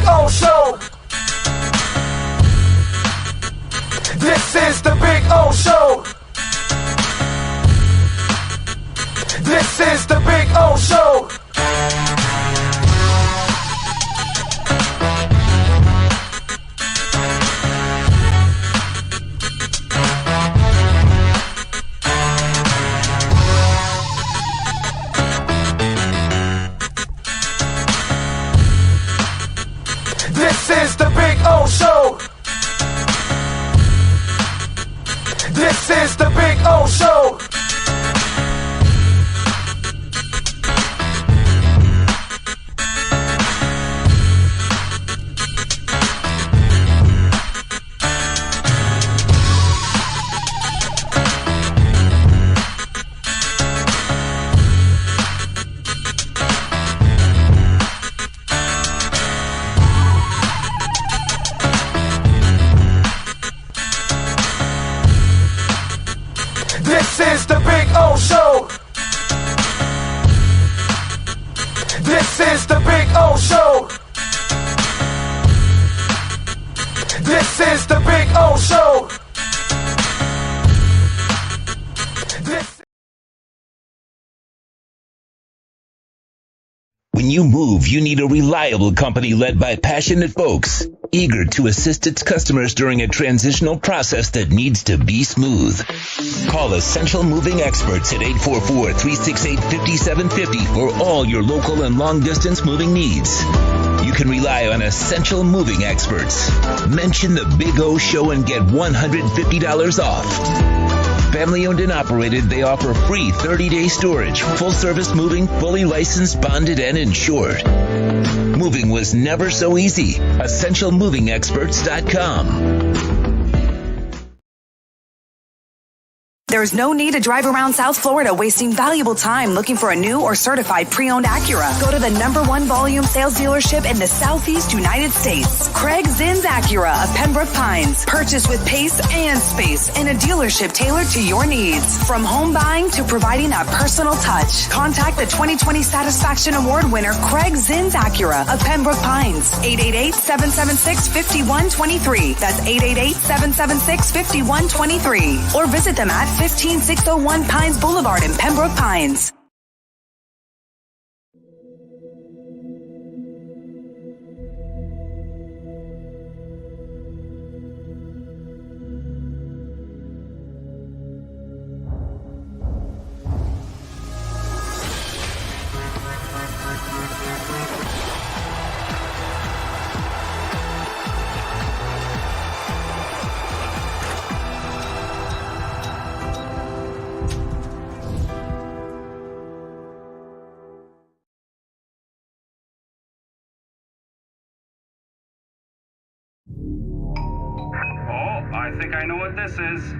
O Show. This is the Big O Show. This is the Big O Show. This is the Big O Show. This is the Big O Show. This is the Big O Show. This is the Big O Show. This is the Big O Show. When you move, you need a reliable company led by passionate folks, eager to assist its customers during a transitional process that needs to be smooth. Call Essential Moving Experts at 844-368-5750 for all your local and long-distance moving needs. You can rely on Essential Moving Experts. Mention the Big O Show and get $150 off. Family owned and operated, they offer free 30-day storage, full-service moving, fully licensed, bonded, and insured. Moving was never so easy. EssentialMovingExperts.com. There's no need to drive around South Florida wasting valuable time looking for a new or certified pre-owned Acura. Go to the #1 volume sales dealership in the Southeast United States. Craig Zinn's Acura of Pembroke Pines. Purchase with pace and space in a dealership tailored to your needs. From home buying to providing that personal touch. Contact the 2020 Satisfaction Award winner Craig Zinn's Acura of Pembroke Pines. 888-776-5123. That's 888-776-5123. Or visit them at 15601 Pines Boulevard in Pembroke Pines. I think I know what this is.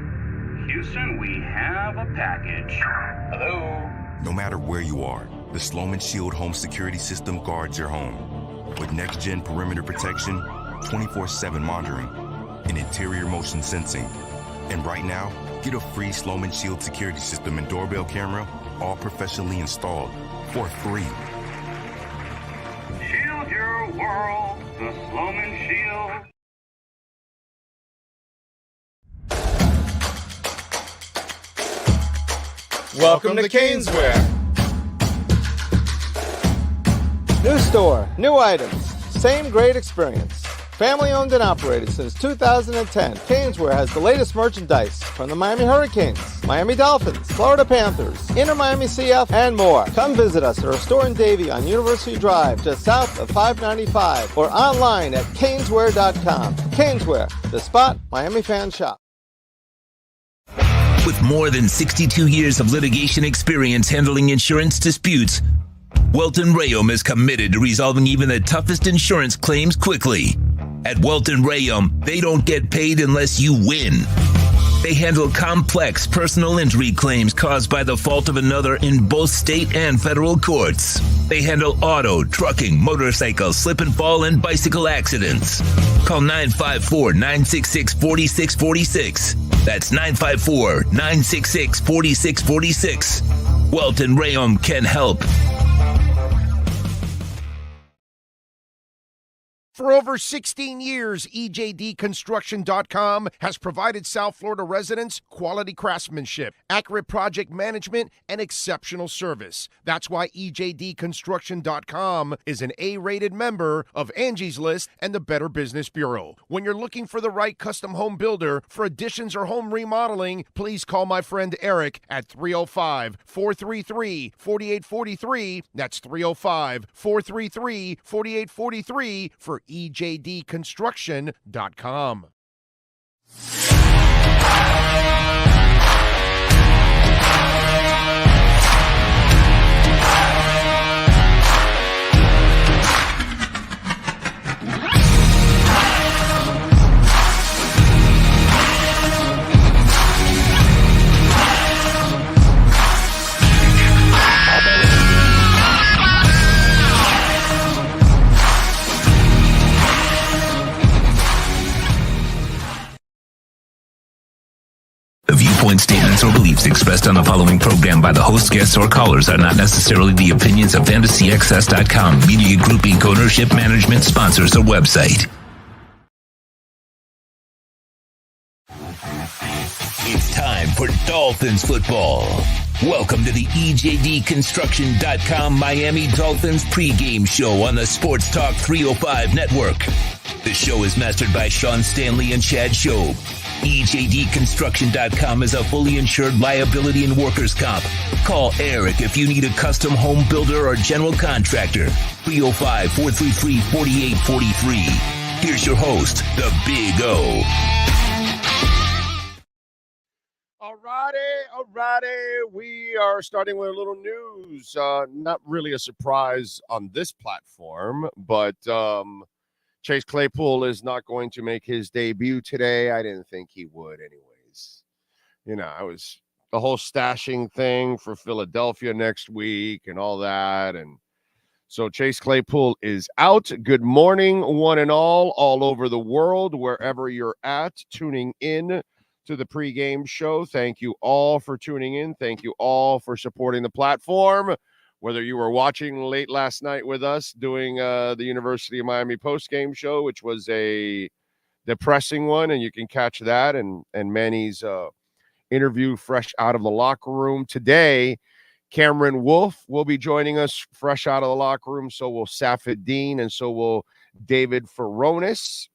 Houston, we have a package. Hello? No matter where you are, the Sloman Shield Home Security System guards your home. With next-gen perimeter protection, 24/7 monitoring, and interior motion sensing. And right now, get a free Sloman Shield security system and doorbell camera, all professionally installed, for free. Shield your world, the Sloman Shield. Welcome to Caneswear. New store, new items, same great experience. Family owned and operated since 2010, Caneswear has the latest merchandise from the Miami Hurricanes, Miami Dolphins, Florida Panthers, Inter Miami CF, and more. Come visit us at our store in Davie on University Drive, just south of 595, or online at caneswear.com. Caneswear, the spot Miami fans shop. With more than 62 years of litigation experience handling insurance disputes, Welton Rayam is committed to resolving even the toughest insurance claims quickly. At Welton Rayam, they don't get paid unless you win. They handle complex personal injury claims caused by the fault of another in both state and federal courts. They handle auto, trucking, motorcycle, slip and fall, and bicycle accidents. Call 954-966-4646. That's 954-966-4646. Welton Rayam can help. For over 16 years, EJD Construction.com has provided South Florida residents quality craftsmanship, accurate project management, and exceptional service. That's why EJD Construction.com is an A-rated member of Angie's List and the Better Business Bureau. When you're looking for the right custom home builder for additions or home remodeling, please call my friend Eric at 305-433-4843. That's 305-433-4843 for EJDconstruction.com. The viewpoints, statements, or beliefs expressed on the following program by the host, guests, or callers are not necessarily the opinions of FantasyXS.com, Media Group Inc., ownership, management, sponsors, or website. It's time for Dolphins football. Welcome to the EJDConstruction.com Miami Dolphins Pregame Show on the Sports Talk 305 network. The show is mastered by Sean Stanley and Chad Shobe. EJDConstruction.com is a fully insured liability and workers' comp. Call Eric if you need a custom home builder or general contractor. 305-433-4843. Here's your host, the Big O. Alrighty. We are starting with a little news. Not really a surprise on this platform, but Chase Claypool is not going to make his debut today. I didn't think he would anyways. You know, it was the whole stashing thing for Philadelphia next week and all that. And so Chase Claypool is out. Good morning, one and all over the world, wherever you're at, tuning in to the pregame show. Thank you all for tuning in. Thank you all for supporting the platform. Whether you were watching late last night with us doing the University of Miami postgame show, which was a depressing one, and you can catch that, and Manny's interview fresh out of the locker room. Today, Cameron Wolf will be joining us fresh out of the locker room. So will Safed Dean, and so will David Furones.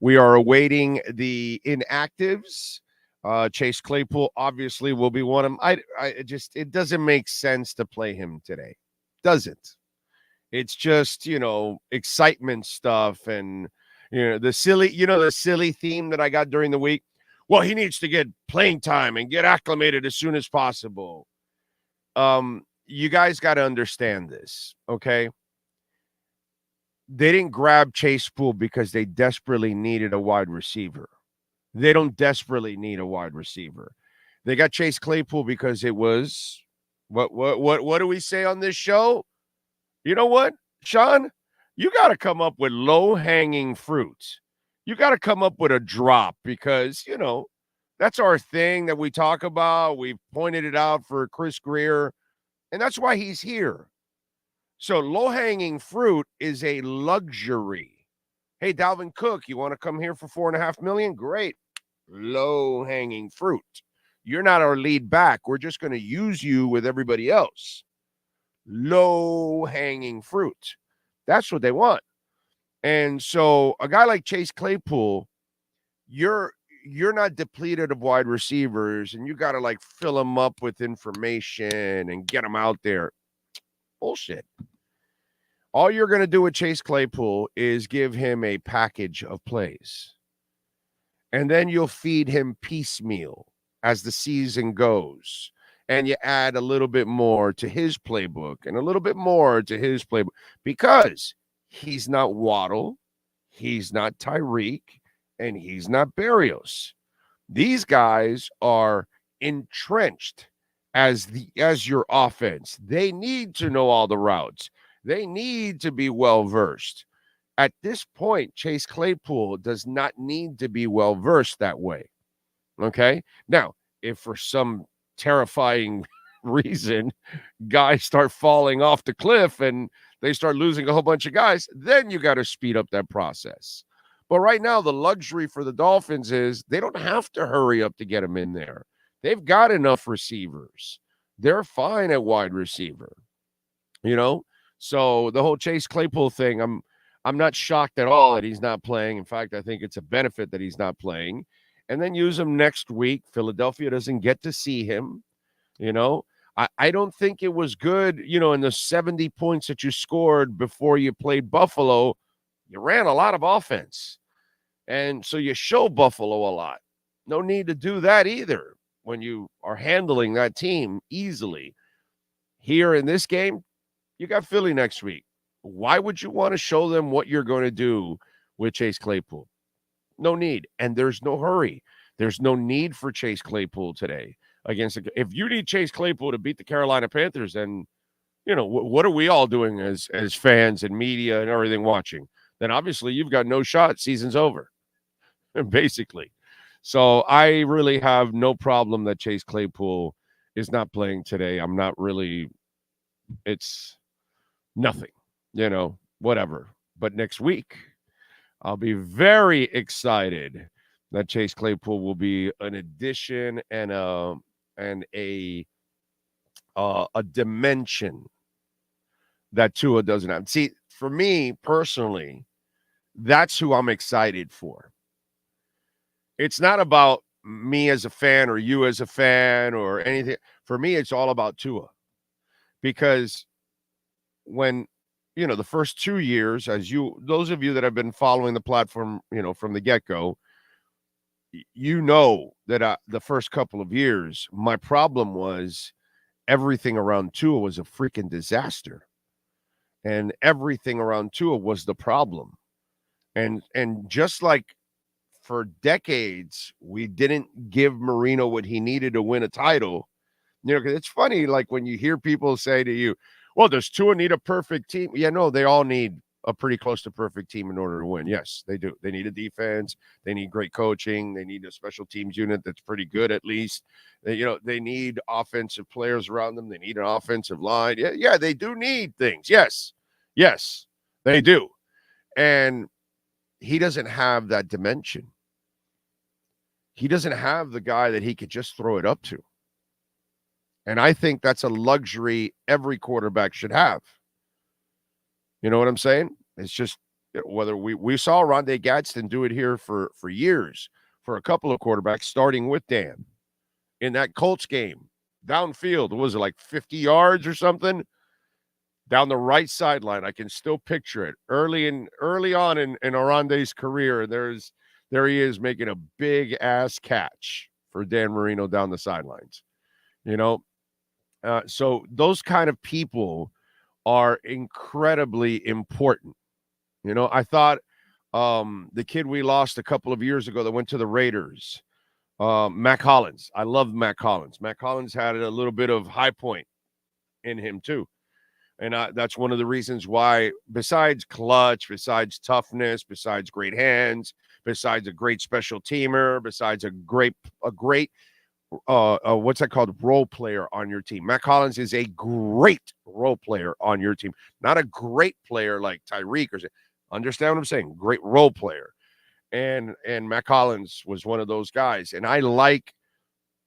We are awaiting the inactives. Chase Claypool obviously will be one of them. It doesn't make sense to play him today. Doesn't. It's just, excitement stuff and, the silly theme that I got during the week. Well, he needs to get playing time and get acclimated as soon as possible. You guys got to understand this, okay? They didn't grab Chase Pool because they desperately needed a wide receiver. They don't desperately need a wide receiver. They got Chase Claypool because it was what do we say on this show? You know what, Sean? You got to come up with low-hanging fruit. You got to come up with a drop because, that's our thing that we talk about. We've pointed it out for Chris Greer, and that's why he's here. So low-hanging fruit is a luxury. Hey, Dalvin Cook, you want to come here for $4.5 million? Great. Low-hanging fruit. You're not our lead back. We're just going to use you with everybody else. Low-hanging fruit. That's what they want. And so a guy like Chase Claypool, you're not depleted of wide receivers, and you got to fill them up with information and get them out there. Bullshit. All you're going to do with Chase Claypool is give him a package of plays. And then you'll feed him piecemeal as the season goes. And you add a little bit more to his playbook and a little bit more to his playbook. Because he's not Waddle, he's not Tyreek, and he's not Berrios. These guys are entrenched as your offense. They need to know all the routes. They need to be well-versed. At this point, Chase Claypool does not need to be well-versed that way. Okay? Now, if for some terrifying reason guys start falling off the cliff and they start losing a whole bunch of guys, then you got to speed up that process. But right now, the luxury for the Dolphins is they don't have to hurry up to get them in there. They've got enough receivers. They're fine at wide receiver, you know? So the whole Chase Claypool thing, I'm not shocked at all that he's not playing. In fact, I think it's a benefit that he's not playing. And then use him next week. Philadelphia doesn't get to see him, you know? I don't think it was good, you know, in the 70 points that you scored before you played Buffalo, you ran a lot of offense. And so you show Buffalo a lot. No need to do that either when you are handling that team easily. Here in this game, you got Philly next week. Why would you want to show them what you're going to do with Chase Claypool? No need. And there's no hurry. There's no need for Chase Claypool today. If you need Chase Claypool to beat the Carolina Panthers, then, you know, what are we all doing as fans and media and everything watching? Then obviously you've got no shot. Season's over, basically. So I really have no problem that Chase Claypool is not playing today. I'm not really, it's nothing, you know, whatever. But next week, I'll be very excited that Chase Claypool will be an addition and a dimension that Tua doesn't have. See, for me personally, that's who I'm excited for. It's not about me as a fan or you as a fan or anything. For me, it's all about Tua. Because when, you know, the first 2 years, those of you that have been following the platform, you know, from the get-go, you know that the first couple of years, my problem was everything around Tua was a freaking disaster. And everything around Tua was the problem. And just like for decades, we didn't give Marino what he needed to win a title. You know, because it's funny, like when you hear people say to you, well, does Tua need a perfect team? Yeah, no, they all need a pretty close to perfect team in order to win. Yes, they do. They need a defense. They need great coaching. They need a special teams unit that's pretty good at least. They need offensive players around them. They need an offensive line. Yeah, they do need things. Yes, they do. And he doesn't have that dimension. He doesn't have the guy that he could just throw it up to. And I think that's a luxury every quarterback should have. You know what I'm saying? It's just whether we saw Rondé Gadsden do it here for years for a couple of quarterbacks, starting with Dan in that Colts game downfield. Was it like 50 yards or something down the right sideline? I can still picture it early on in Rondé's career. There he is making a big ass catch for Dan Marino down the sidelines. You know, so those kind of people are incredibly important. You know, I thought the kid we lost a couple of years ago that went to the Raiders, Mac Hollins. I love Mac Hollins. Mac Hollins had a little bit of high point in him too. And that's one of the reasons why, besides clutch, besides toughness, besides great hands, besides a great special teamer, besides a great what's that called? Role player on your team. Mac Hollins is a great role player on your team. Not a great player like Tyreek or understand what I'm saying? Great role player. And Mac Hollins was one of those guys. And I like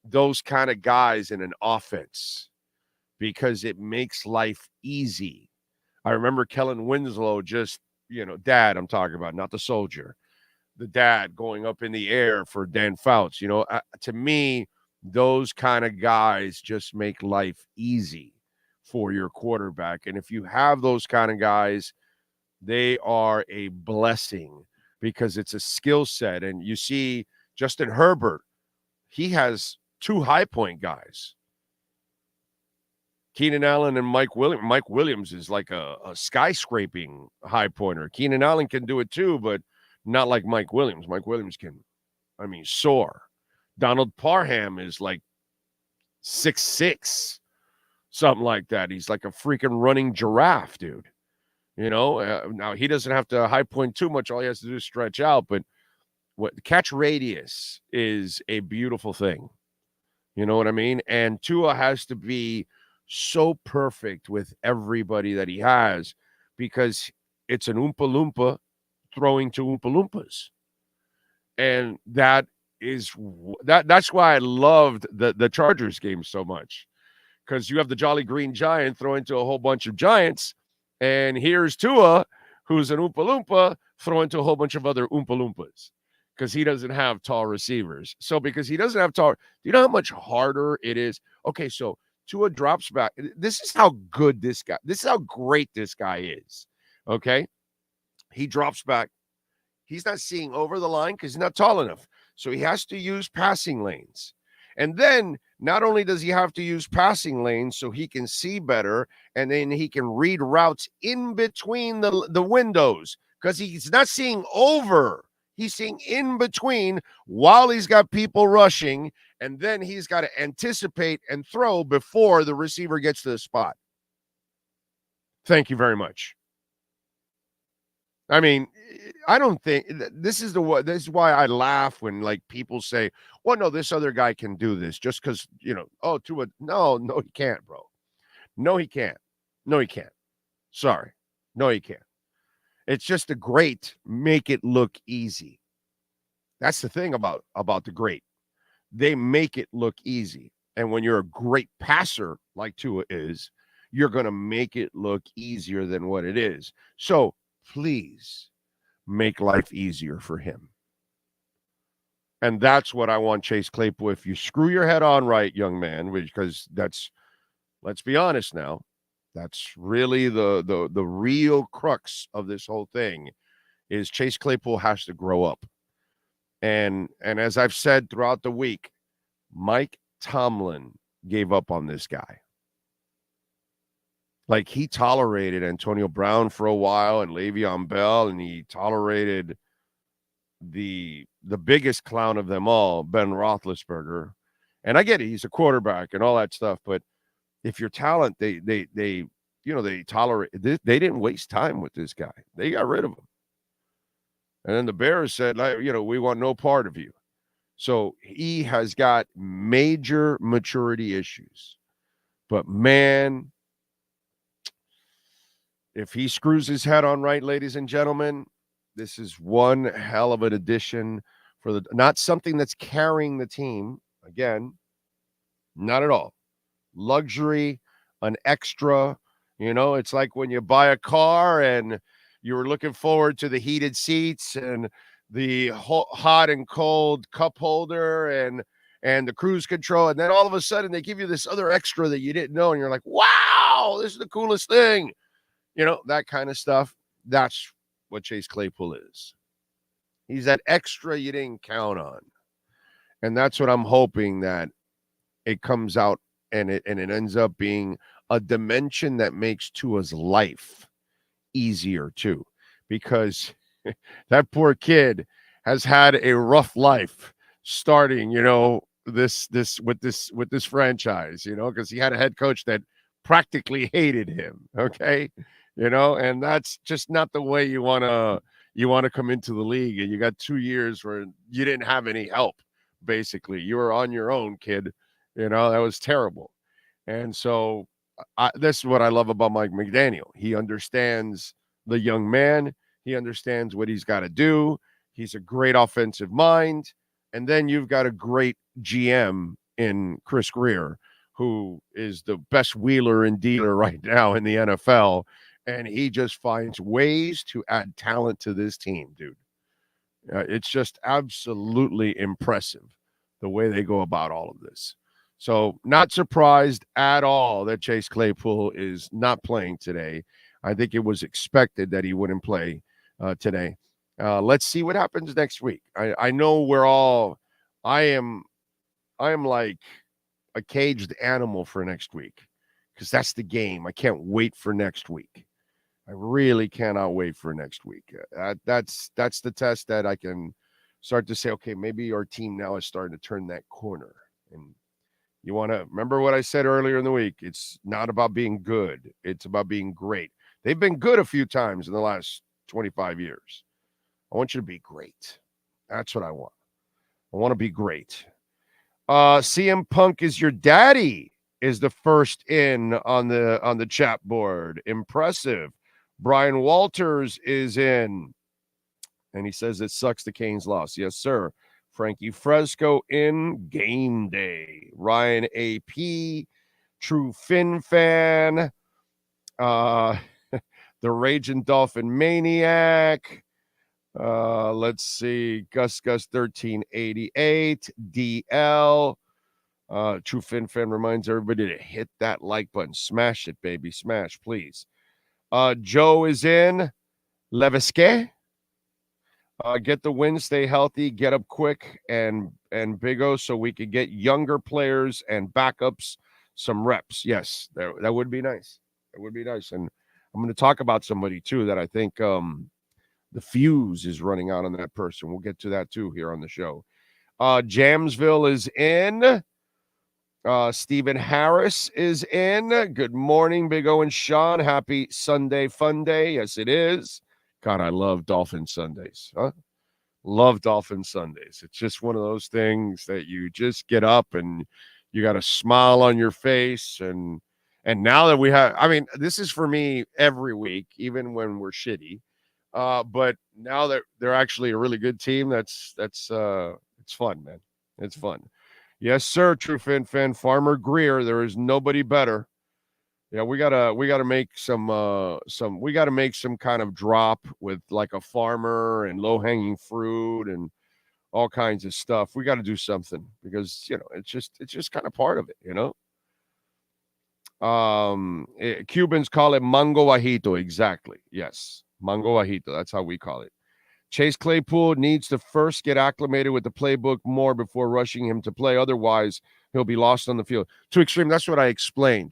those kind of guys in an offense because it makes life easy. I remember Kellen Winslow dad I'm talking about, not the soldier. The dad going up in the air for Dan Fouts. You know, to me, those kind of guys just make life easy for your quarterback. And if you have those kind of guys, they are a blessing because it's a skill set. And you see Justin Herbert, he has two high point guys, Keenan Allen and Mike Williams. Mike Williams is like a skyscraping high pointer. Keenan Allen can do it too, but not like Mike Williams. Mike Williams can, soar. Donald Parham is like 6'6", something like that. He's like a freaking running giraffe, dude. You know, now he doesn't have to high point too much. All he has to do is stretch out. But what catch radius is a beautiful thing. You know what I mean? And Tua has to be so perfect with everybody that he has because it's an Oompa Loompa throwing to Oompa Loompas. And that's why I loved the Chargers game so much, because you have the Jolly Green Giant throwing to a whole bunch of Giants, and here's Tua, who's an Oompa Loompa, throwing to a whole bunch of other Oompa Loompas, because he doesn't have tall receivers. So because he doesn't have tall, do you know how much harder it is? Okay, so Tua drops back. This is how good this guy, this is how great this guy is, okay? He drops back. He's not seeing over the line because he's not tall enough. So he has to use passing lanes. And then not only does he have to use passing lanes so he can see better, and then he can read routes in between the windows, because he's not seeing over. He's seeing in between while he's got people rushing, and then he's got to anticipate and throw before the receiver gets to the spot. Thank you very much. I mean, I don't think this is why I laugh when like people say, well, no, this other guy can do this just because, no, he can't, bro. No, he can't. No, he can't. Sorry. No, he can't. It's just the great make it look easy. That's the thing about the great. They make it look easy. And when you're a great passer like Tua is, you're going to make it look easier than what it is. So please make life easier for him. And that's what I want Chase Claypool. If you screw your head on right, young man, because let's be honest now, that's really the real crux of this whole thing, is Chase Claypool has to grow up. And as I've said throughout the week, Mike Tomlin gave up on this guy. Like, he tolerated Antonio Brown for a while and Le'Veon Bell, and he tolerated the biggest clown of them all, Ben Roethlisberger. And I get it, he's a quarterback and all that stuff, but if your talent, they tolerate. They didn't waste time with this guy. They got rid of him. And then the Bears said, we want no part of you. So he has got major maturity issues. But man, if he screws his head on right, ladies and gentlemen, this is one hell of an addition for not something that's carrying the team. Again, not at all. Luxury, an extra, it's like when you buy a car and you were looking forward to the heated seats and the hot and cold cup holder and the cruise control. And then all of a sudden they give you this other extra that you didn't know. And you're like, wow, this is the coolest thing. That kind of stuff. That's what Chase Claypool is. He's that extra you didn't count on. And that's what I'm hoping, that it comes out and it ends up being a dimension that makes Tua's life easier too. Because that poor kid has had a rough life starting, this with this franchise, because he had a head coach that practically hated him. Okay. And that's just not the way you want to come into the league. And you got 2 years where you didn't have any help. Basically, you were on your own, kid. That was terrible. And so this is what I love about Mike McDaniel. He understands the young man. He understands what he's got to do. He's a great offensive mind. And then you've got a great GM in Chris Greer, who is the best wheeler and dealer right now in the NFL. And he just finds ways to add talent to this team, dude. It's just absolutely impressive the way they go about all of this. So not surprised at all that Chase Claypool is not playing today. I think it was expected that he wouldn't play today. Let's see what happens next week. I know I am like a caged animal for next week, because that's the game. I can't wait for next week. I really cannot wait for next week. That's the test that I can start to say, okay, maybe our team now is starting to turn that corner. And you want to remember what I said earlier in the week. It's not about being good. It's about being great. They've been good a few times in the last 25 years. I want you to be great. That's what I want. I want to be great. CM Punk is your daddy is the first in on the chat board. Impressive. Brian Walters is in, and he says it sucks the Canes lost. Yes, sir. Frankie Fresco in game day. Ryan AP, true Finn fan. The Raging Dolphin Maniac. Let's see. Gus 1388. DL. True Finn fan reminds everybody to hit that like button. Smash it, baby. Smash, please. Joe is in. Levisque. Get the win, stay healthy, get up quick, and Big O, so we could get younger players and backups some reps. Yes, that would be nice. That would be nice. And I'm going to talk about somebody, too, that I think the fuse is running out on that person. We'll get to that, too, here on the show. Jamesville is in. Stephen Harris is in. Good morning, Big O and Sean. Happy Sunday Fun Day. Yes, it is. God, I love Dolphin Sundays. Huh? Love Dolphin Sundays. It's just one of those things that you just get up and you got a smile on your face. And now that we have, I mean, this is for me every week, even when we're shitty. But now that they're actually a really good team, it's fun, man. It's fun. Yes, sir. True fan. Farmer Greer. There is nobody better. Yeah, we gotta make some kind of drop with like a farmer and low-hanging fruit and all kinds of stuff. We got to do something because it's just kind of part of it, Cubans call it mango ajito. Exactly. Yes, mango ajito. That's how we call it. Chase Claypool needs to first get acclimated with the playbook more before rushing him to play. Otherwise, he'll be lost on the field. To extreme. That's what I explained.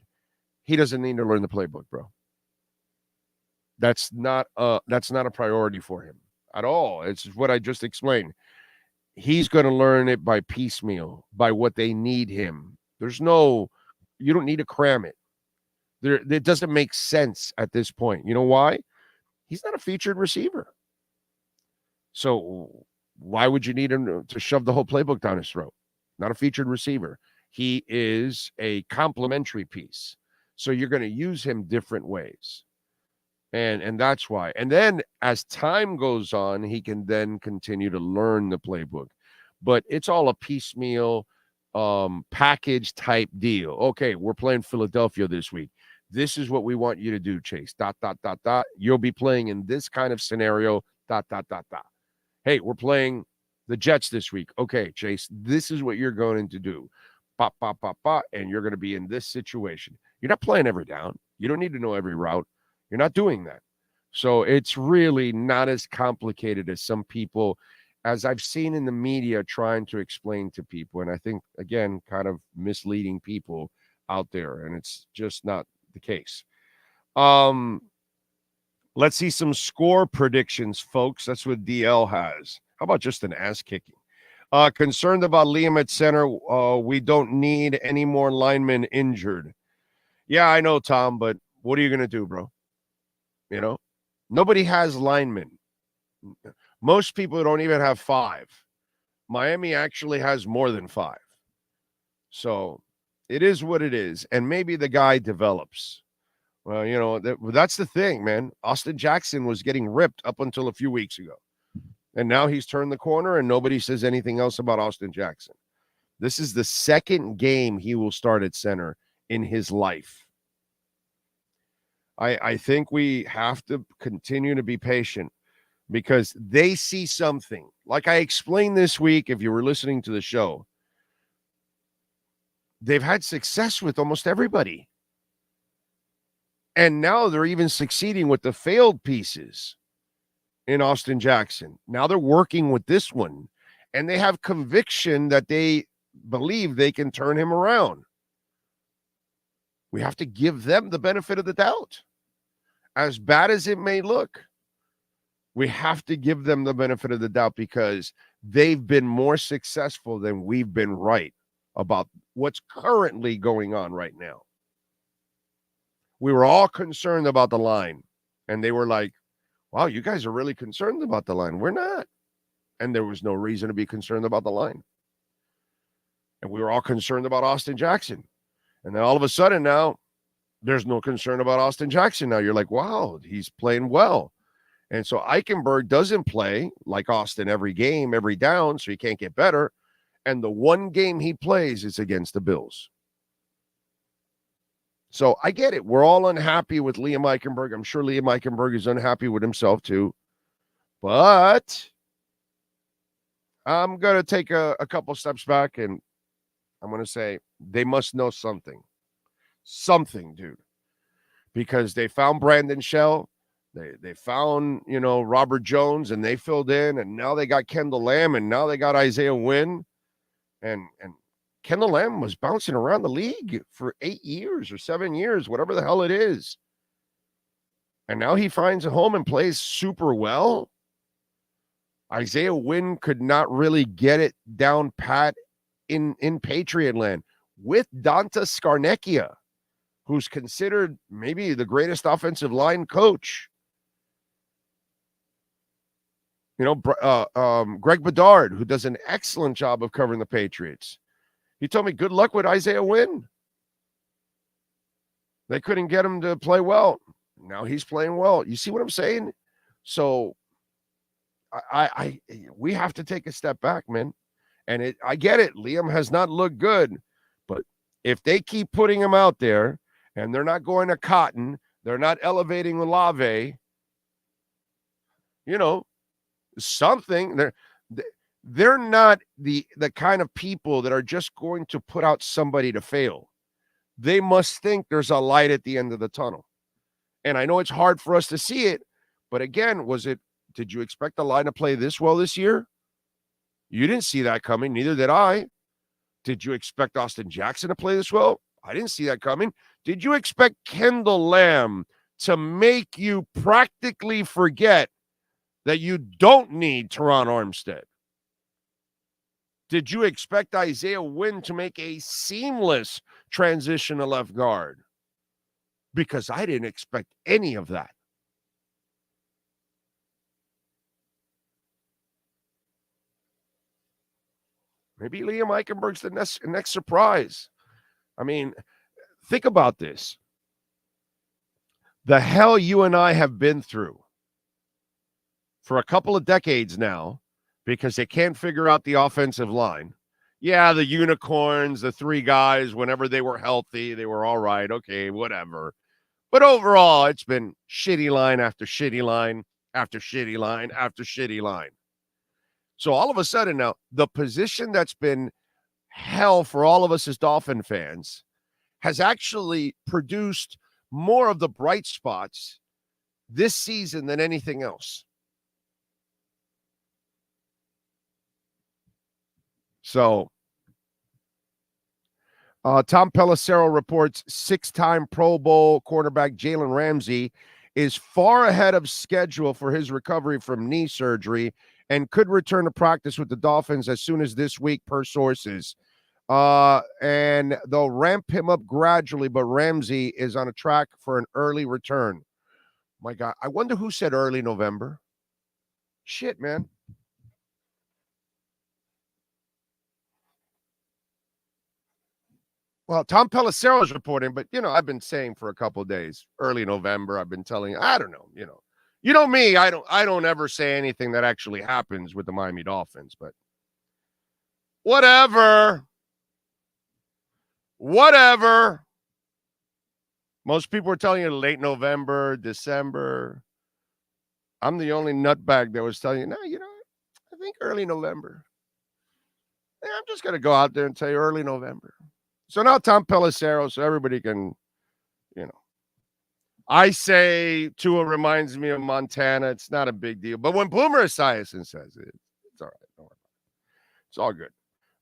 He doesn't need to learn the playbook, bro. That's not a priority for him at all. It's what I just explained. He's going to learn it by piecemeal, by what they need him. You don't need to cram it. It doesn't make sense at this point. You know why? He's not a featured receiver. So why would you need him to shove the whole playbook down his throat? Not a featured receiver. He is a complementary piece. So you're going to use him different ways. And that's why. And then as time goes on, he can then continue to learn the playbook. But it's all a piecemeal package type deal. Okay, we're playing Philadelphia this week. This is what we want you to do, Chase. ... You'll be playing in this kind of scenario. ... Hey, we're playing the Jets this week. Okay, Chase, this is what you're going to do. And you're going to be in this situation. You're not playing every down. You don't need to know every route. You're not doing that. So it's really not as complicated as some people, as I've seen in the media, trying to explain to people. And I think, again, kind of misleading people out there. And it's just not the case. Let's see some score predictions, folks. That's what DL has. How about just an ass kicking? Concerned about Liam at center. We don't need any more linemen injured. Yeah, I know, Tom, but what are you going to do, bro? Nobody has linemen. Most people don't even have 5. Miami actually has more than 5. So it is what it is. And maybe the guy develops. Well, that's the thing, man. Austin Jackson was getting ripped up until a few weeks ago. And now he's turned the corner and nobody says anything else about Austin Jackson. This is the second game he will start at center in his life. I think we have to continue to be patient because they see something. Like I explained this week, if you were listening to the show, they've had success with almost everybody. And now they're even succeeding with the failed pieces in Austin Jackson. Now they're working with this one, and they have conviction that they believe they can turn him around. We have to give them the benefit of the doubt. As bad as it may look, we have to give them the benefit of the doubt because they've been more successful than we've been right about what's currently going on right now. We were all concerned about the line, and they were like, wow, you guys are really concerned about the line. We're not. And there was no reason to be concerned about the line. And we were all concerned about Austin Jackson. And then all of a sudden now, there's no concern about Austin Jackson now. You're like, wow, he's playing well. And so Eichenberg doesn't play like Austin every game, every down, so he can't get better. And the one game he plays is against the Bills. So I get it. We're all unhappy with Liam Eichenberg. I'm sure Liam Eichenberg is unhappy with himself too. But I'm going to take a couple steps back, and I'm going to say they must know something. Something, dude. Because they found Brandon Shell. They found, Robert Jones, and they filled in, and now they got Kendall Lamb, and now they got Isaiah Wynn. And Kendall Lamb was bouncing around the league for 8 years or 7 years, whatever the hell it is. And now he finds a home and plays super well. Isaiah Wynn could not really get it down pat in Patriot land with Donta Scarnecchia, who's considered maybe the greatest offensive line coach. Greg Bedard, who does an excellent job of covering the Patriots. He told me good luck with Isaiah Wynn. They couldn't get him to play well. Now he's playing well. You see what I'm saying? So we have to take a step back, man. And I get it. Liam has not looked good, but if they keep putting him out there and they're not going to Cotton, they're not elevating Olave, something. They're not the kind of people that are just going to put out somebody to fail. They must think there's a light at the end of the tunnel. And I know it's hard for us to see it, but again, did you expect the line to play this well this year? You didn't see that coming. Neither did I. Did you expect Austin Jackson to play this well? I didn't see that coming. Did you expect Kendall Lamb to make you practically forget that you don't need Teron Armstead? Did you expect Isaiah Wynn to make a seamless transition to left guard? Because I didn't expect any of that. Maybe Liam Eichenberg's the next surprise. I mean, think about this. The hell you and I have been through for a couple of decades now because they can't figure out the offensive line. Yeah, the unicorns, the three guys, whenever they were healthy, they were all right. Okay, whatever. But overall, it's been shitty line after shitty line after shitty line after shitty line. So all of a sudden now, the position that's been hell for all of us as Dolphin fans has actually produced more of the bright spots this season than anything else. So Tom Pelissero reports 6-time Pro Bowl cornerback Jaylen Ramsey is far ahead of schedule for his recovery from knee surgery and could return to practice with the Dolphins as soon as this week, per sources. And they'll ramp him up gradually, but Ramsey is on a track for an early return. My God, I wonder who said early November. Shit, man. Well, Tom Pelissero is reporting, but, I've been saying for a couple of days, early November, I've been telling, I don't know, You know me, I don't ever say anything that actually happens with the Miami Dolphins, but whatever. Most people are telling you late November, December. I'm the only nutbag that was telling you, no, I think early November. Yeah, I'm just going to go out there and tell you early November. So now Tom Pelissero, so everybody can, I say Tua reminds me of Montana. It's not a big deal. But when Boomer Esiason says it, it's all right. Don't worry about it. It's all good.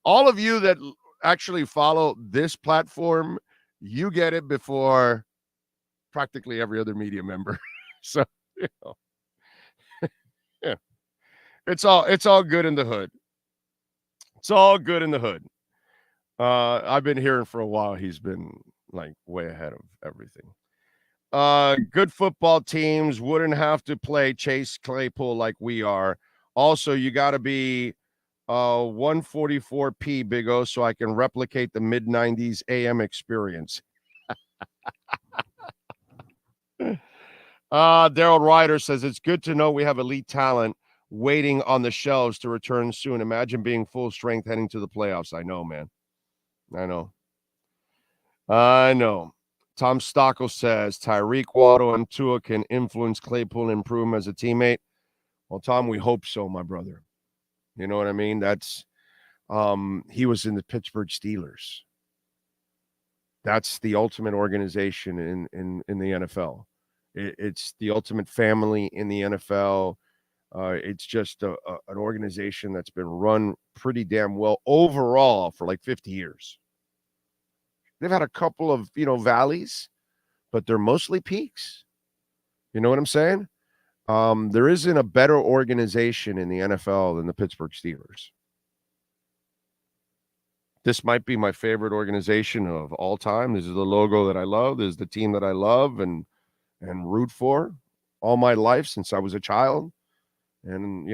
All of you that actually follow this platform, you get it before practically every other media member. So, yeah. It's all good in the hood. It's all good in the hood. I've been hearing for a while he's been like way ahead of everything. Good football teams wouldn't have to play Chase Claypool like we are. Also, you got to be 144p, Big O, so I can replicate the mid-90s AM experience. Daryl Ryder says, it's good to know we have elite talent waiting on the shelves to return soon. Imagine being full strength heading to the playoffs. I know, man. I know. Tom Stockel says, Tyreek, Waddle, and Tua can influence Claypool and improve him as a teammate. Well, Tom, we hope so, my brother. You know what I mean? That's he was in the Pittsburgh Steelers. That's the ultimate organization in the NFL. It's the ultimate family in the NFL. It's just an organization that's been run pretty damn well overall for like 50 years. They've had a couple of, valleys, but they're mostly peaks. You know what I'm saying? There isn't a better organization in the NFL than the Pittsburgh Steelers. This might be my favorite organization of all time. This is the logo that I love. This is the team that I love and root for all my life since I was a child. And,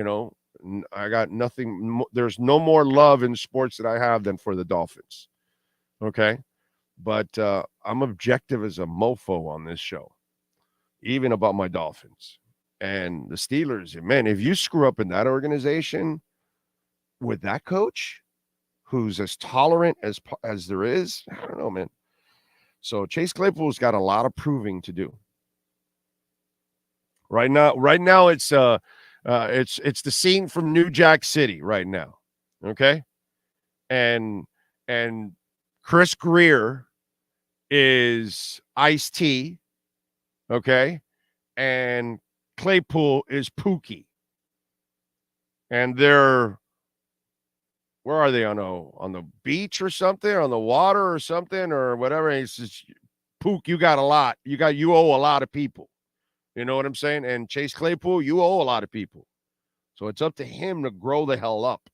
I got nothing. There's no more love in sports that I have than for the Dolphins. Okay? But I'm objective as a mofo on this show, even about my Dolphins. And the Steelers, man, if you screw up in that organization with that coach, who's as tolerant as there is, I don't know, man. So Chase Claypool's got a lot of proving to do. Right now, it's the scene from New Jack City right now, okay? And Chris Greer is Ice-T, okay? And Claypool is Pookie. And they're, where are they, on the beach or something, on the water or something or whatever? And he says, Pook, you owe a lot of people. You know what I'm saying? And Chase Claypool, you owe a lot of people. So it's up to him to grow the hell up.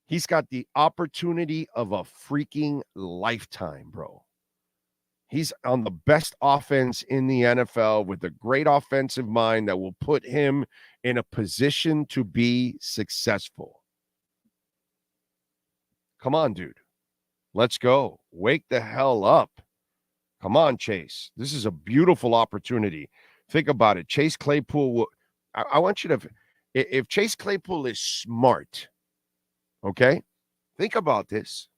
He's got the opportunity of a freaking lifetime, bro. He's on the best offense in the NFL with a great offensive mind that will put him in a position to be successful. Come on, dude. Let's go. Wake the hell up. Come on, Chase. This is a beautiful opportunity. Think about it. Chase Claypool, I want you to, if Chase Claypool is smart, okay, think about this.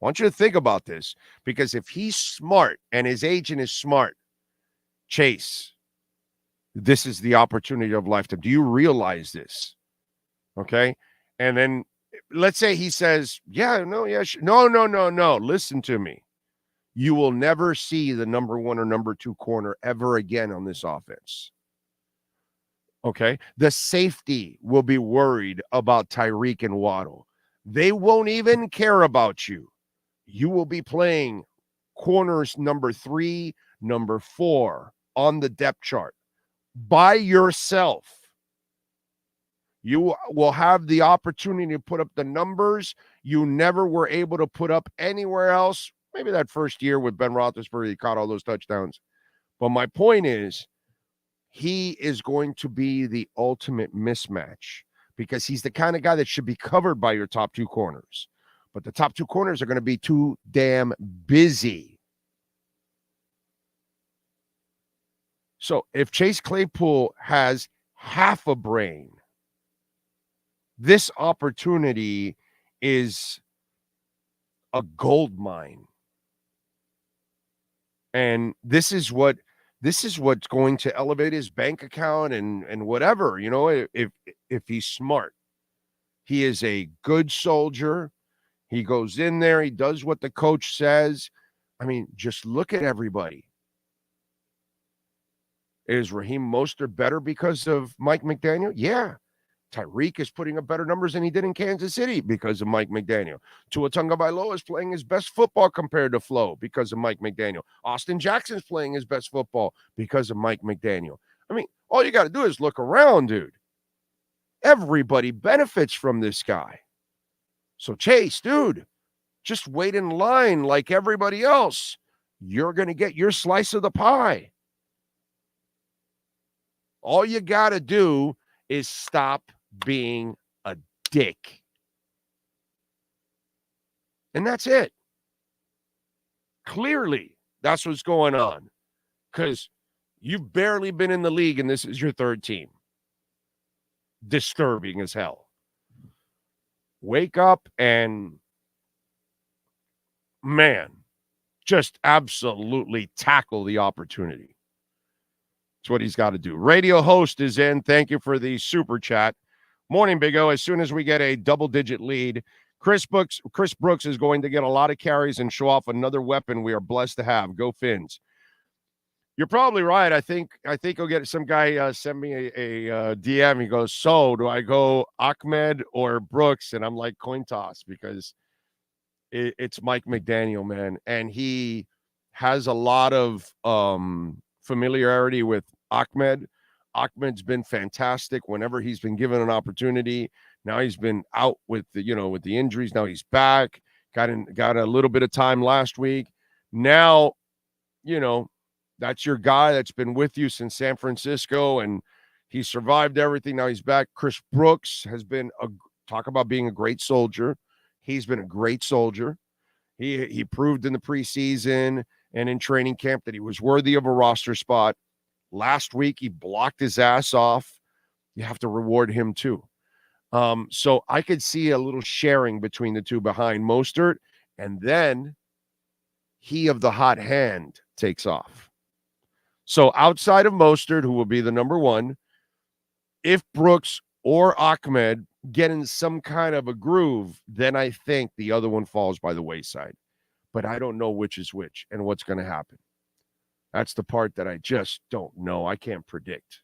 I want you to think about this, because if he's smart and his agent is smart, Chase, this is the opportunity of lifetime. Do you realize this? Okay. And then let's say he says, no. Listen to me. You will never see the number 1 or number 2 corner ever again on this offense. Okay. The safety will be worried about Tyreek and Waddle. They won't even care about you. You will be playing corners number 3, number 4 on the depth chart by yourself. You will have the opportunity to put up the numbers you never were able to put up anywhere else. Maybe that first year with Ben Roethlisberger, he caught all those touchdowns. But my point is, he is going to be the ultimate mismatch, because he's the kind of guy that should be covered by your top 2 corners. But the top 2 corners are going to be too damn busy. So if Chase Claypool has half a brain, this opportunity is a gold mine. And this is what's going to elevate his bank account and whatever, if he's smart. He is a good soldier. He goes in there, he does what the coach says. I mean, just look at everybody. Is Raheem Mostert better because of Mike McDaniel? Yeah. Tyreek is putting up better numbers than he did in Kansas City because of Mike McDaniel. Tua Tagovailoa is playing his best football compared to Flo because of Mike McDaniel. Austin Jackson's playing his best football because of Mike McDaniel. I mean, all you got to do is look around, dude. Everybody benefits from this guy. So Chase, dude, just wait in line like everybody else. You're going to get your slice of the pie. All you got to do is stop being a dick. And that's it. Clearly, that's what's going on. Because You've barely been in the league, and this is your third team. Disturbing as hell. Wake up and, man, just absolutely tackle the opportunity. That's what he's got to do. Radio host is in. Thank you for the super chat. Morning, Big O. As soon as we get a double-digit lead, Chris Brooks is going to get a lot of carries and show off another weapon we are blessed to have. Go Phinz. You're probably right. I think you'll get some guy send me a DM. He goes, so do I go Ahmed or Brooks? And I'm like, coin toss, because it's Mike McDaniel, man. And he has a lot of familiarity with Ahmed. Ahmed's been fantastic whenever he's been given an opportunity. Now he's been out with the injuries. Now he's back. Got a little bit of time last week. Now, that's your guy that's been with you since San Francisco, and he survived everything. Now he's back. Chris Brooks has been talk about being a great soldier. He's been a great soldier. He proved in the preseason and in training camp that he was worthy of a roster spot. Last week, he blocked his ass off. You have to reward him too. So I could see a little sharing between the two behind Mostert, and then he of the hot hand takes off. So outside of Mostert, who will be the number one, if Brooks or Ahmed get in some kind of a groove, then I think the other one falls by the wayside. But I don't know which is which and what's going to happen. That's the part that I just don't know. I can't predict.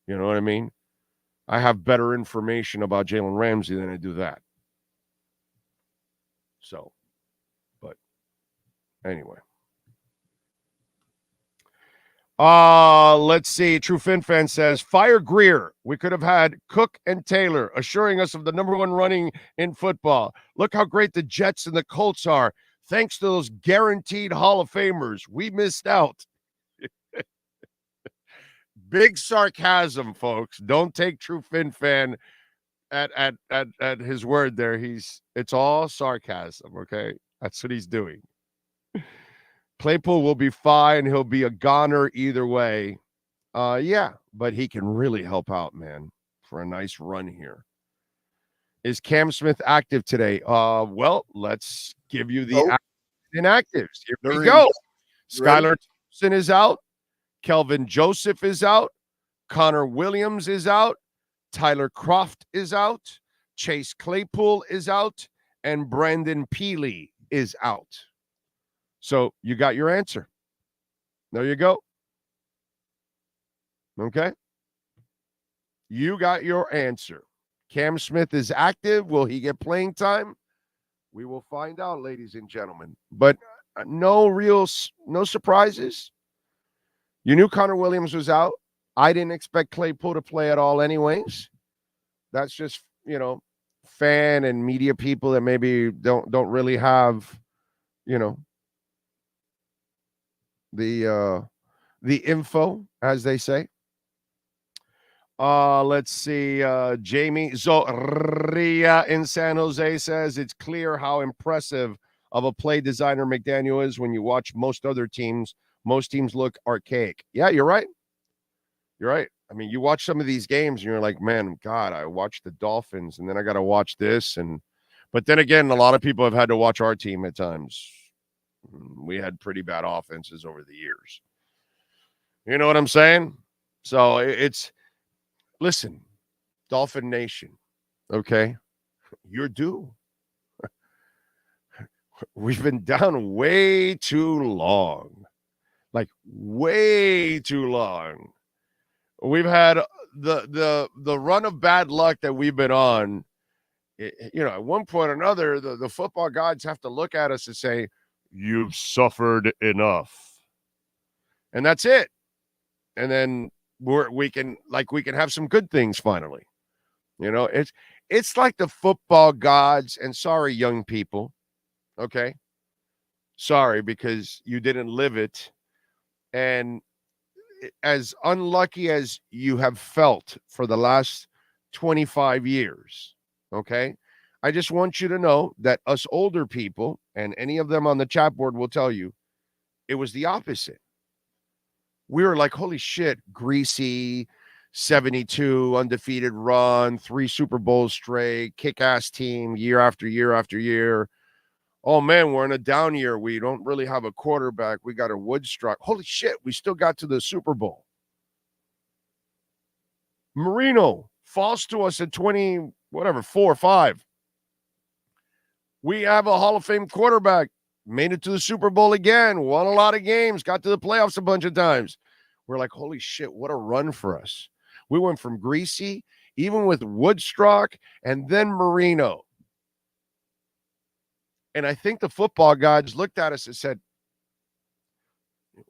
You know what I mean? I have better information about Jaylen Ramsey than I do that. So, but anyway. Let's see. True Fin Fan says, fire Greer. We could have had Cook and Taylor assuring us of the number one running in football. Look how great the Jets and the Colts are. Thanks to those guaranteed Hall of Famers. We missed out. Big sarcasm, folks. Don't take True Fin Fan at his word there. It's all sarcasm, okay? That's what he's doing. Claypool will be fine. He'll be a goner either way. Yeah, but he can really help out, man, for a nice run here. Is Cam Smith active today? Well, let's give you the inactives. Here we go. Skylar Thompson is out. Kelvin Joseph is out. Connor Williams is out. Tyler Kroft is out. Chase Claypool is out. And Brandon Peely is out. So you got your answer. There you go. Okay. You got your answer. Cam Smith is active. Will he get playing time? We will find out, ladies and gentlemen. But no surprises. You knew Connor Williams was out. I didn't expect Claypool to play at all anyways. That's just, fan and media people that maybe don't really have, the info, as they say. Let's see. Jamie Zoria in San Jose says it's clear how impressive of a play designer McDaniel is when you watch most other teams. Most teams look archaic. Yeah, you're right. You're right. I mean, you watch some of these games and you're like, man, God, I watched the Dolphins and then I got to watch this. But then again, a lot of people have had to watch our team at times. We had pretty bad offenses over the years. You know what I'm saying? So listen, Dolphin Nation, okay? You're due. We've been down way too long. Like, way too long. We've had the run of bad luck that we've been on. At one point or another, the football gods have to look at us and say, you've suffered enough. And that's it. And then we can have some good things finally. It's like the football gods, and sorry, young people. Okay. Sorry, because you didn't live it. And as unlucky as you have felt for the last 25 years, okay, I just want you to know that us older people, and any of them on the chat board will tell you, it was the opposite. we were like, holy shit, greasy, 72, undefeated run, 3 Super Bowls straight, kick-ass team year after year after year. Oh, man, we're in a down year. We don't really have a quarterback. We got a Woodstruck. Holy shit, we still got to the Super Bowl. Marino falls to us at 4 or 5. We have a Hall of Fame quarterback. Made it to the Super Bowl again. Won a lot of games. Got to the playoffs a bunch of times. We're like, holy shit, what a run for us. We went from greasy, even with Woodstruck, and then Marino. And I think the football gods looked at us and said,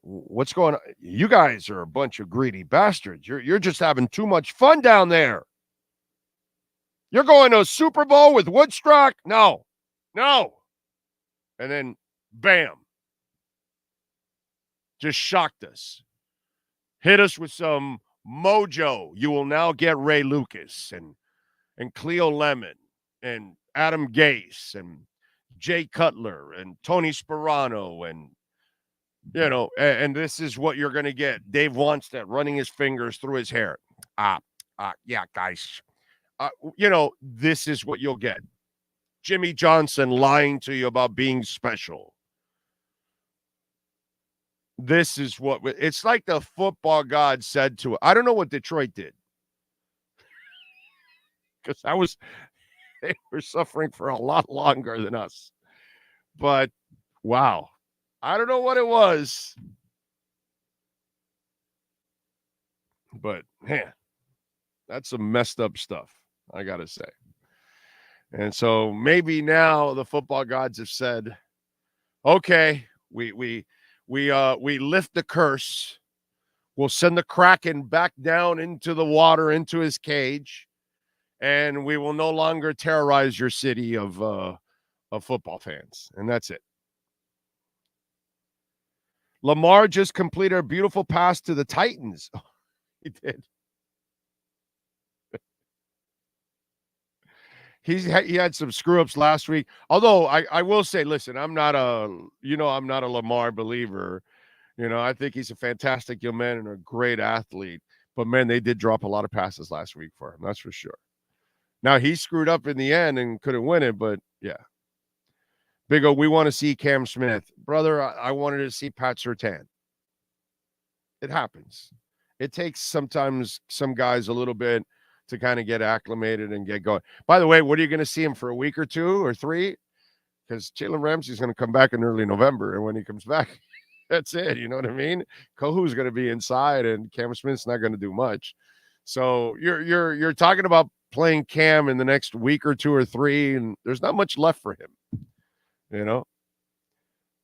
what's going on? You guys are a bunch of greedy bastards. You're just having too much fun down there. You're going to a Super Bowl with Woodstruck? No. And then, bam. Just shocked us. Hit us with some mojo. You will now get Ray Lucas and Cleo Lemon and Adam Gase and Jay Cutler and Tony Sperano and, and this is what you're going to get. Dave Wanstead running his fingers through his hair. Yeah, guys. This is what you'll get. Jimmy Johnson lying to you about being special. This is what it's like the football god said to it. I don't know what Detroit did. Because they were suffering for a lot longer than us. But wow. I don't know what it was. But man, that's some messed up stuff, I gotta say. And so maybe now the football gods have said, okay, we lift the curse. We'll send the Kraken back down into the water, into his cage, and we will no longer terrorize your city of football fans. And that's it. Lamar just completed a beautiful pass to the Titans. He did. He had some screw-ups last week. Although I will say, listen, I'm not a Lamar believer. I think he's a fantastic young man and a great athlete. But, man, they did drop a lot of passes last week for him. That's for sure. Now, he screwed up in the end and couldn't win it, but, yeah. Big O, we want to see Cam Smith. Brother, I wanted to see Pat Surtain. It happens. It takes sometimes some guys a little bit to kind of get acclimated and get going. By the way, what are you going to see him for a week or 2 or 3? Because Jaylen Ramsey is going to come back in early November, and when he comes back, that's it. You know what I mean? Kohu's going to be inside, and Cam Smith's not going to do much. So you're talking about playing Cam in the next week or 2 or 3, and there's not much left for him.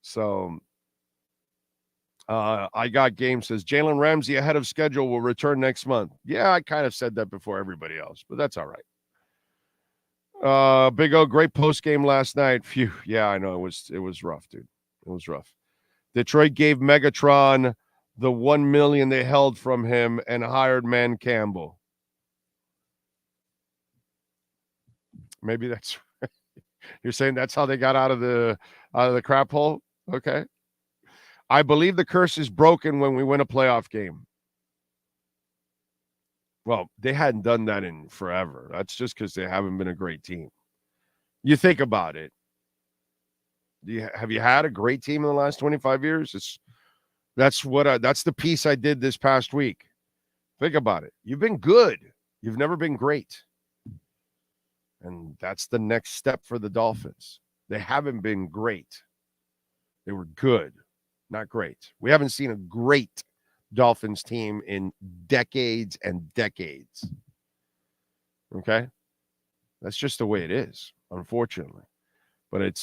So I got game says Jaylen Ramsey ahead of schedule will return next month. Yeah, I kind of said that before everybody else, but that's all right. Big O, great post game last night. Phew. Yeah, I know it was rough, dude. It was rough. Detroit gave Megatron the $1 million they held from him and hired Man Campbell. Maybe that's you're saying that's how they got out of the crap hole. Okay. I believe the curse is broken when we win a playoff game. Well, they hadn't done that in forever. That's just because they haven't been a great team. You think about it. Have you had a great team in the last 25 years? That's the piece I did this past week. Think about it. You've been good. You've never been great. And that's the next step for the Dolphins. They haven't been great. They were good, not great. We haven't seen a great Dolphins team in decades and decades. Okay? That's just the way it is, unfortunately. But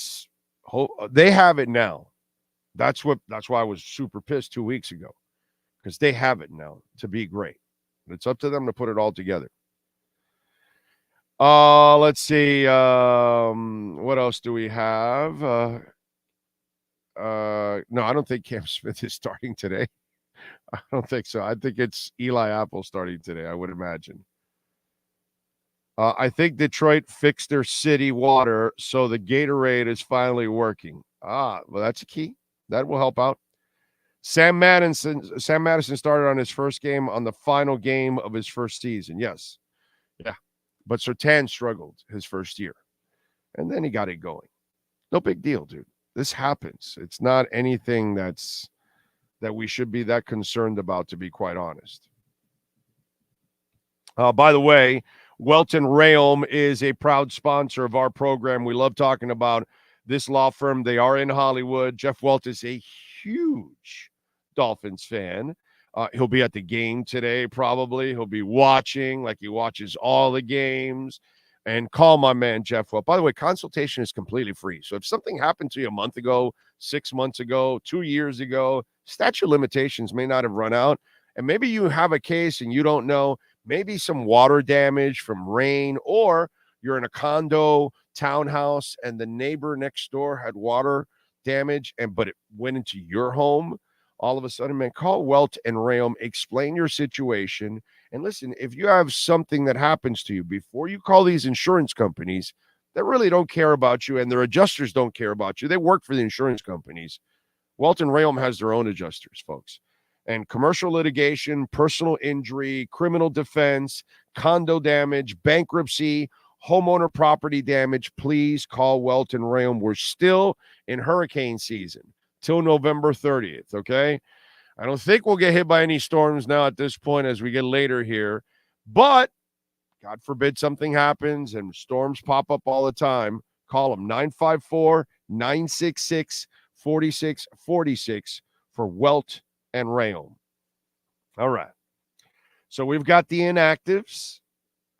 they have it now. That's why I was super pissed 2 weeks ago, because they have it now to be great. It's up to them to put it all together. Let's see. What else do we have? No, I don't think Cam Smith is starting today. I don't think so. I think it's Eli Apple starting today, I would imagine. I think Detroit fixed their city water, so the Gatorade is finally working. Well, that's a key. That will help out. Sam Madison started on his first game on the final game of his first season. Yes. Yeah. But Surtain struggled his first year. And then he got it going. No big deal, dude. This happens. It's not anything that we should be that concerned about, to be quite honest. By the way, Welton Rayam is a proud sponsor of our program. We love talking about this law firm. They are in Hollywood. Jeff Welt is a huge Dolphins fan. He'll be at the game today, probably. He'll be watching like he watches all the games. And call my man, Jeff Welt. By the way, consultation is completely free. So if something happened to you a month ago, 6 months ago, 2 years ago, statute of limitations may not have run out. And maybe you have a case and you don't know. Maybe some water damage from rain, or you're in a condo townhouse and the neighbor next door had water damage, but it went into your home. All of a sudden, man, call Welt and Rayam, explain your situation. And listen, if you have something that happens to you, before you call these insurance companies that really don't care about you and their adjusters don't care about you, they work for the insurance companies. Welt and Rayam has their own adjusters, folks. And commercial litigation, personal injury, criminal defense, condo damage, bankruptcy, homeowner property damage, please call Welt and Rayam. We're still in hurricane season till November 30th, okay? I don't think we'll get hit by any storms now at this point as we get later here. But God forbid something happens and storms pop up all the time. Call them 954-966-4646 for Welt and Rayam. All right. So we've got the inactives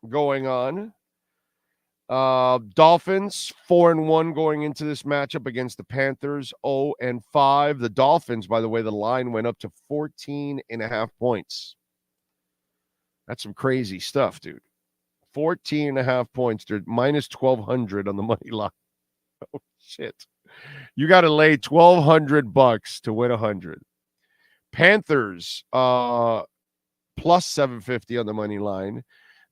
going on. Dolphins 4-1 going into this matchup against the Panthers 0-5. The Dolphins, by the way, the line went up to 14.5 points. That's some crazy stuff, dude. 14.5 points. They're minus 1,200 on the money line. Oh, shit. You got to lay $1,200 to win 100. Panthers plus 750 on the money line.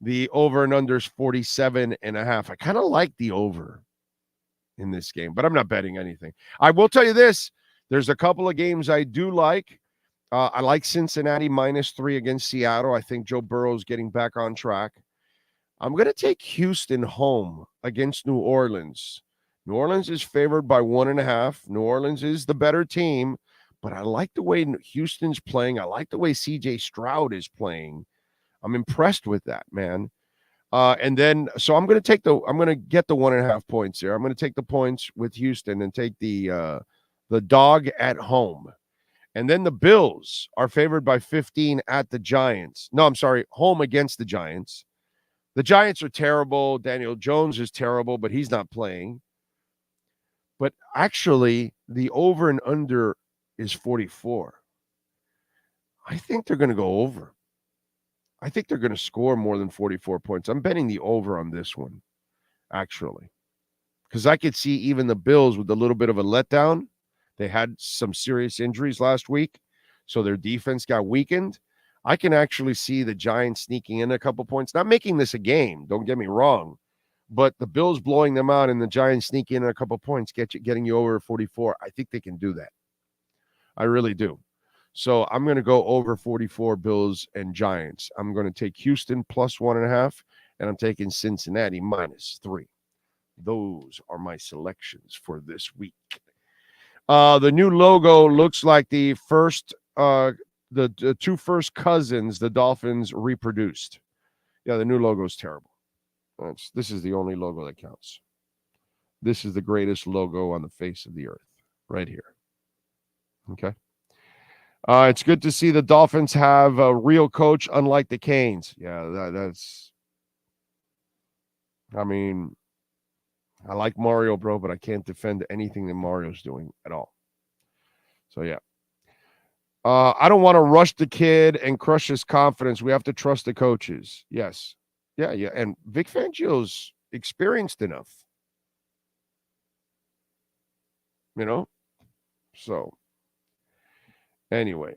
The over and under is 47.5. I kind of like the over in this game, but I'm not betting anything. I will tell you this. There's a couple of games I do like. I like Cincinnati -3 against Seattle. I think Joe Burrow's getting back on track. I'm going to take Houston home against New Orleans. New Orleans is favored by 1.5. New Orleans is the better team, but I like the way Houston's playing. I like the way C.J. Stroud is playing. I'm impressed with that, man. And then, so I'm going to get the 1.5 points here. I'm going to take the points with Houston and take the dog at home. And then the Bills are favored by 15 at the Giants. No, I'm sorry, home against the Giants. The Giants are terrible. Daniel Jones is terrible, but he's not playing. But actually, the over and under is 44. I think they're going to go over. I think they're going to score more than 44 points. I'm betting the over on this one, actually, because I could see even the Bills with a little bit of a letdown. They had some serious injuries last week, so their defense got weakened. I can actually see the Giants sneaking in a couple points, not making this a game, don't get me wrong, but the Bills blowing them out and the Giants sneaking in a couple points, getting you over 44. I think they can do that. I really do. So I'm going to go over 44 Bills and Giants. I'm going to take Houston plus 1.5, and I'm taking Cincinnati -3. Those are my selections for this week. The new logo looks like the first, the two first cousins the Dolphins reproduced. Yeah, the new logo is terrible. This is the only logo that counts. This is the greatest logo on the face of the earth, right here. Okay. It's good to see the Dolphins have a real coach, unlike the Canes. Yeah, that's. I mean, I like Mario, bro, but I can't defend anything that Mario's doing at all. So, yeah. I don't want to rush the kid and crush his confidence. We have to trust the coaches. Yes. Yeah. And Vic Fangio's experienced enough. You know? So. Anyway,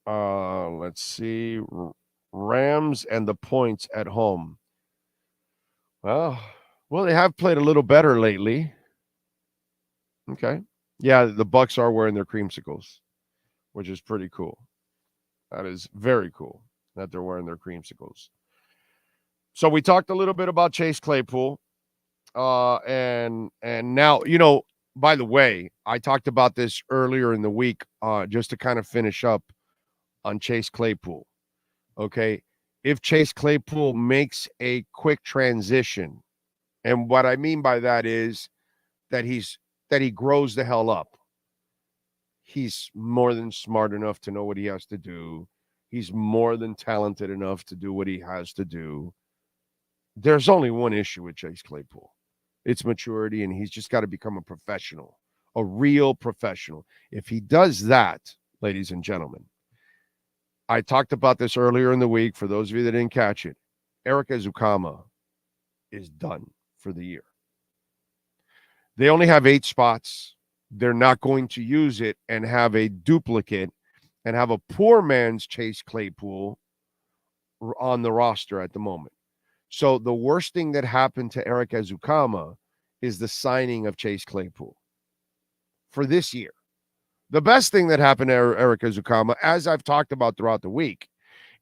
let's see. Rams and the points at home. Well, they have played a little better lately. Okay. Yeah, the Bucks are wearing their creamsicles, which is pretty cool. That is very cool that they're wearing their creamsicles. So we talked a little bit about Chase Claypool. And now, by the way, I talked about this earlier in the week, just to kind of finish up on Chase Claypool. Okay. If Chase Claypool makes a quick transition, and what I mean by that is that he grows the hell up. He's more than smart enough to know what he has to do. He's more than talented enough to do what he has to do. There's only one issue with Chase Claypool. It's maturity, and he's just got to become a professional, a real professional. If he does that, ladies and gentlemen, I talked about this earlier in the week. For those of you that didn't catch it, Eric Ezukanma is done for the year. They only have 8 spots. They're not going to use it and have a duplicate and have a poor man's Chase Claypool on the roster at the moment. So the worst thing that happened to Eric Ezukanma is the signing of Chase Claypool for this year. The best thing that happened to Eric Ezukanma, as I've talked about throughout the week,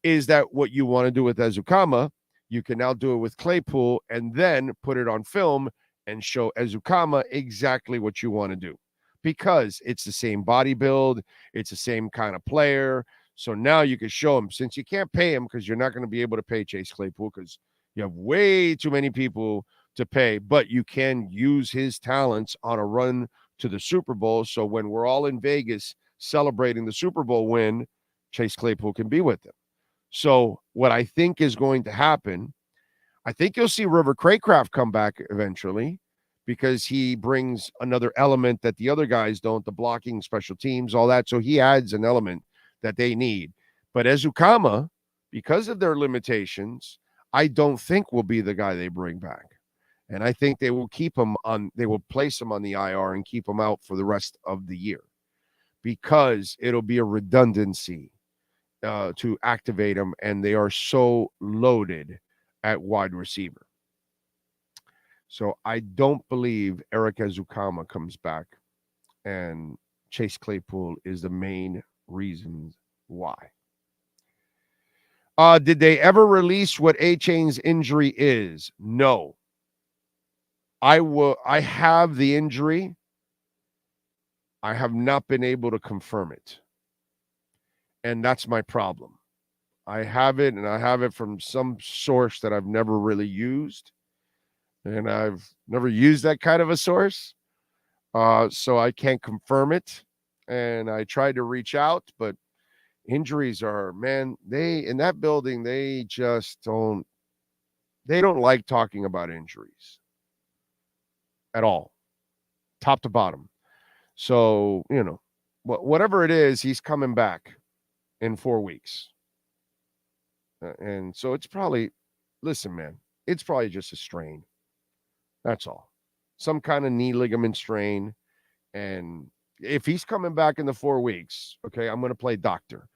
is that what you want to do with Ezukanma, you can now do it with Claypool and then put it on film and show Ezukanma exactly what you want to do, because it's the same body build, it's the same kind of player. So now you can show him, since you can't pay him because you're not going to be able to pay Chase Claypool because you have way too many people to pay, but you can use his talents on a run to the Super Bowl. So when we're all in Vegas celebrating the Super Bowl win, Chase Claypool can be with them. So what I think is going to happen, I think you'll see River Craycraft come back eventually, because he brings another element that the other guys don't, the blocking, special teams, all that. So he adds an element that they need. But Ezukanma, because of their limitations, I don't think will be the guy they bring back. And I think they will place him on the IR and keep him out for the rest of the year, because it'll be a redundancy to activate him. And they are so loaded at wide receiver. So I don't believe Eric Ezukanma comes back, and Chase Claypool is the main reason why. Did they ever release what A-Chain's injury is? No. I have the injury. I have not been able to confirm it. And that's my problem. I have it, and I have it from some source that I've never really used. And I've never used that kind of a source. So I can't confirm it. And I tried to reach out, but injuries are, man, in that building, they don't like talking about injuries at all, top to bottom. So, whatever it is, he's coming back in 4 weeks. And so it's probably, listen, man, it's probably just a strain. That's all. Some kind of knee ligament strain. And if he's coming back in the 4 weeks, okay, I'm going to play doctor.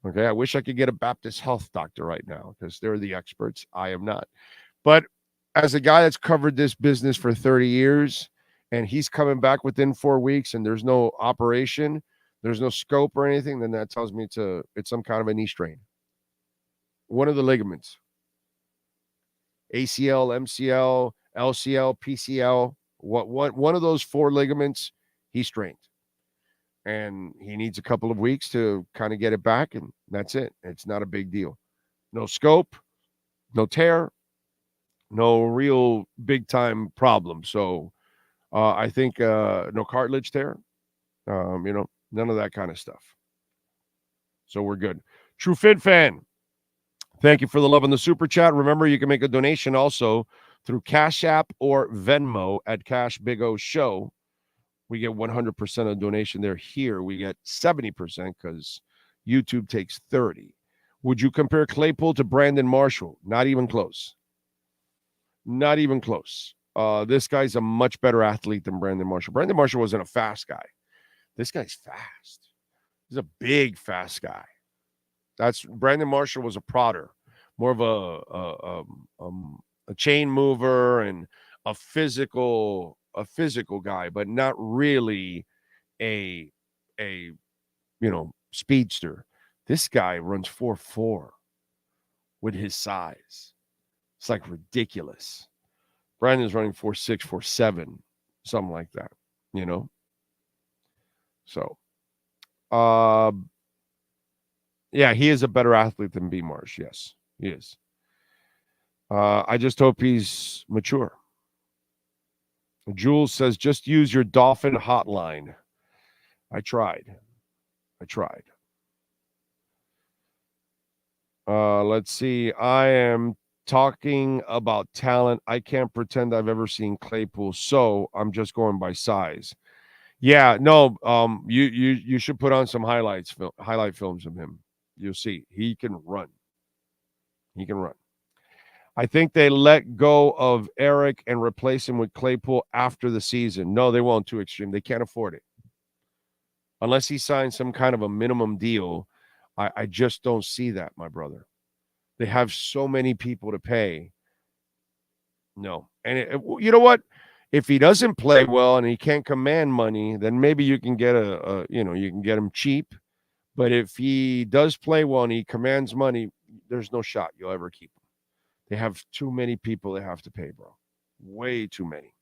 Okay, I wish I could get a Baptist Health doctor right now, because they're the experts. I am not. But as a guy that's covered this business for 30 years, and he's coming back within 4 weeks, and there's no operation, there's no scope or anything, then that tells me it's some kind of a knee strain. One of the ligaments. ACL, MCL, LCL, PCL, one of those 4 ligaments, he strained. And he needs a couple of weeks to kind of get it back, and that's it. It's not a big deal. No scope, no tear, no real big-time problem. So I think no cartilage tear, none of that kind of stuff. So we're good. True Fin Fan, thank you for the love in the super chat. Remember, you can make a donation also through Cash App or Venmo at Cash Big O Show. We get 100% of donation there. Here we get 70% because YouTube takes 30%. Would you compare Claypool to Brandon Marshall? Not even close. Not even close. This guy's a much better athlete than Brandon Marshall. Brandon Marshall wasn't a fast guy. This guy's fast. He's a big, fast guy. Brandon Marshall was a prodder, more of a chain mover and a physical guy, but not really a speedster. This guy runs 4.4 with his size. It's like ridiculous. Brandon's running 4.6, 4.7, something like that, So, yeah, he is a better athlete than B. Marsh. Yes, he is. I just hope he's mature. Jules says, just use your Dolphin hotline. I tried. Let's see. I am talking about talent. I can't pretend I've ever seen Claypool, so I'm just going by size. Yeah, no. You should put on some highlight films of him. You'll see he can run. I think they let go of Eric and replace him with Claypool after the season. No, they won't. Too extreme. They can't afford it unless he signs some kind of a minimum deal. I just don't see that, my brother. They have so many people to pay. No. And you know what? If he doesn't play well and he can't command money, then maybe you can get you can get him cheap. But if he does play well and he commands money, there's no shot you'll ever keep him. They have too many people they have to pay, bro. Way too many.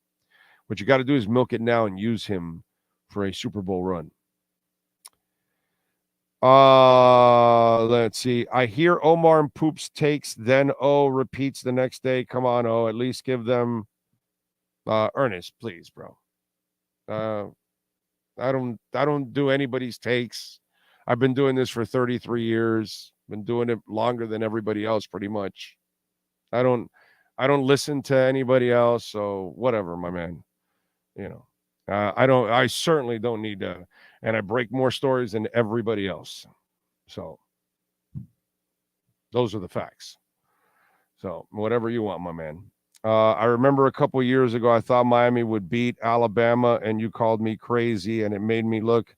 What you got to do is milk it now and use him for a Super Bowl run. Let's see. I hear Omar and Poops takes, then repeats the next day. Come on, at least give them Ernest, please, bro. I don't do anybody's takes. I've been doing this for 33 years. Been doing it longer than everybody else, pretty much. I don't listen to anybody else, so whatever, my man. I certainly don't need to, and I break more stories than everybody else. So those are the facts. So whatever you want, my man. I remember a couple years ago, I thought Miami would beat Alabama, and you called me crazy, and it made me look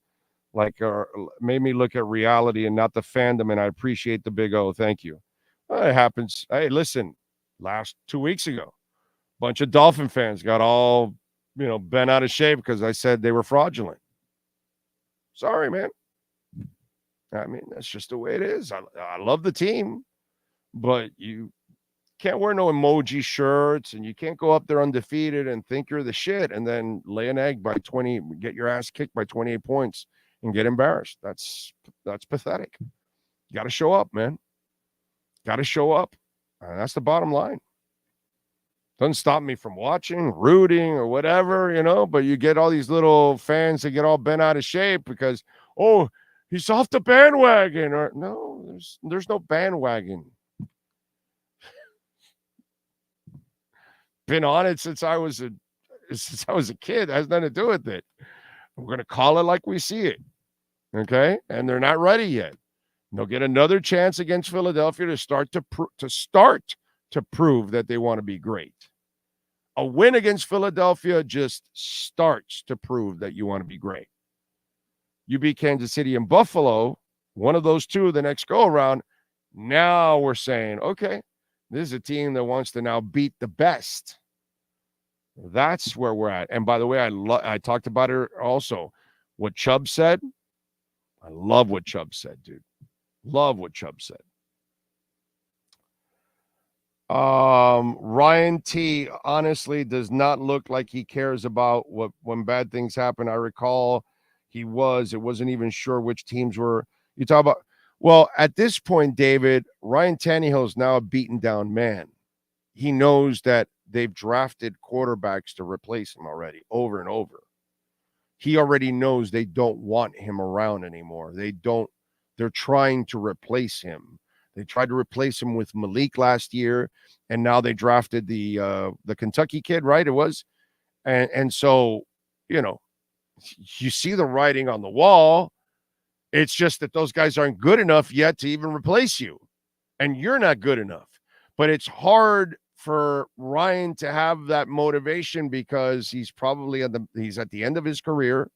at reality and not the fandom, and I appreciate the big O. Thank you. It happens. Hey, listen, last 2 weeks ago, a bunch of Dolphin fans got all, bent out of shape because I said they were fraudulent. Sorry, man. I mean, that's just the way it is. I love the team, but you can't wear no emoji shirts, and you can't go up there undefeated and think you're the shit and then lay an egg by 20, get your ass kicked by 28 points and get embarrassed. That's pathetic. You got to show up, man. Got to show up. That's the bottom line. Doesn't stop me from watching, rooting, or whatever, but you get all these little fans that get all bent out of shape because, he's off the bandwagon. Or no, there's no bandwagon. Been on it since I was a kid. It has nothing to do with it. We're going to call it like we see it. Okay? And they're not ready yet. They'll get another chance against Philadelphia to start to prove that they want to be great. A win against Philadelphia just starts to prove that you want to be great. You beat Kansas City and Buffalo, one of those two the next go-around. Now we're saying, okay, this is a team that wants to now beat the best. That's where we're at. And by the way, I talked about it also. What Chubb said, I love what Chubb said, dude. Love what Chubb said. Ryan T honestly does not look like he cares about when bad things happen. I recall it wasn't even sure which teams were you talk about. Well, at this point, David, Ryan Tannehill is now a beaten down man. He knows that they've drafted quarterbacks to replace him already over and over. He already knows they don't want him around anymore. They're trying to replace him. They tried to replace him with Malik last year, and now they drafted the Kentucky kid, right? It was. And so, you see the writing on the wall. It's just that those guys aren't good enough yet to even replace you, and you're not good enough. But it's hard for Ryan to have that motivation because he's probably he's at the end of his career.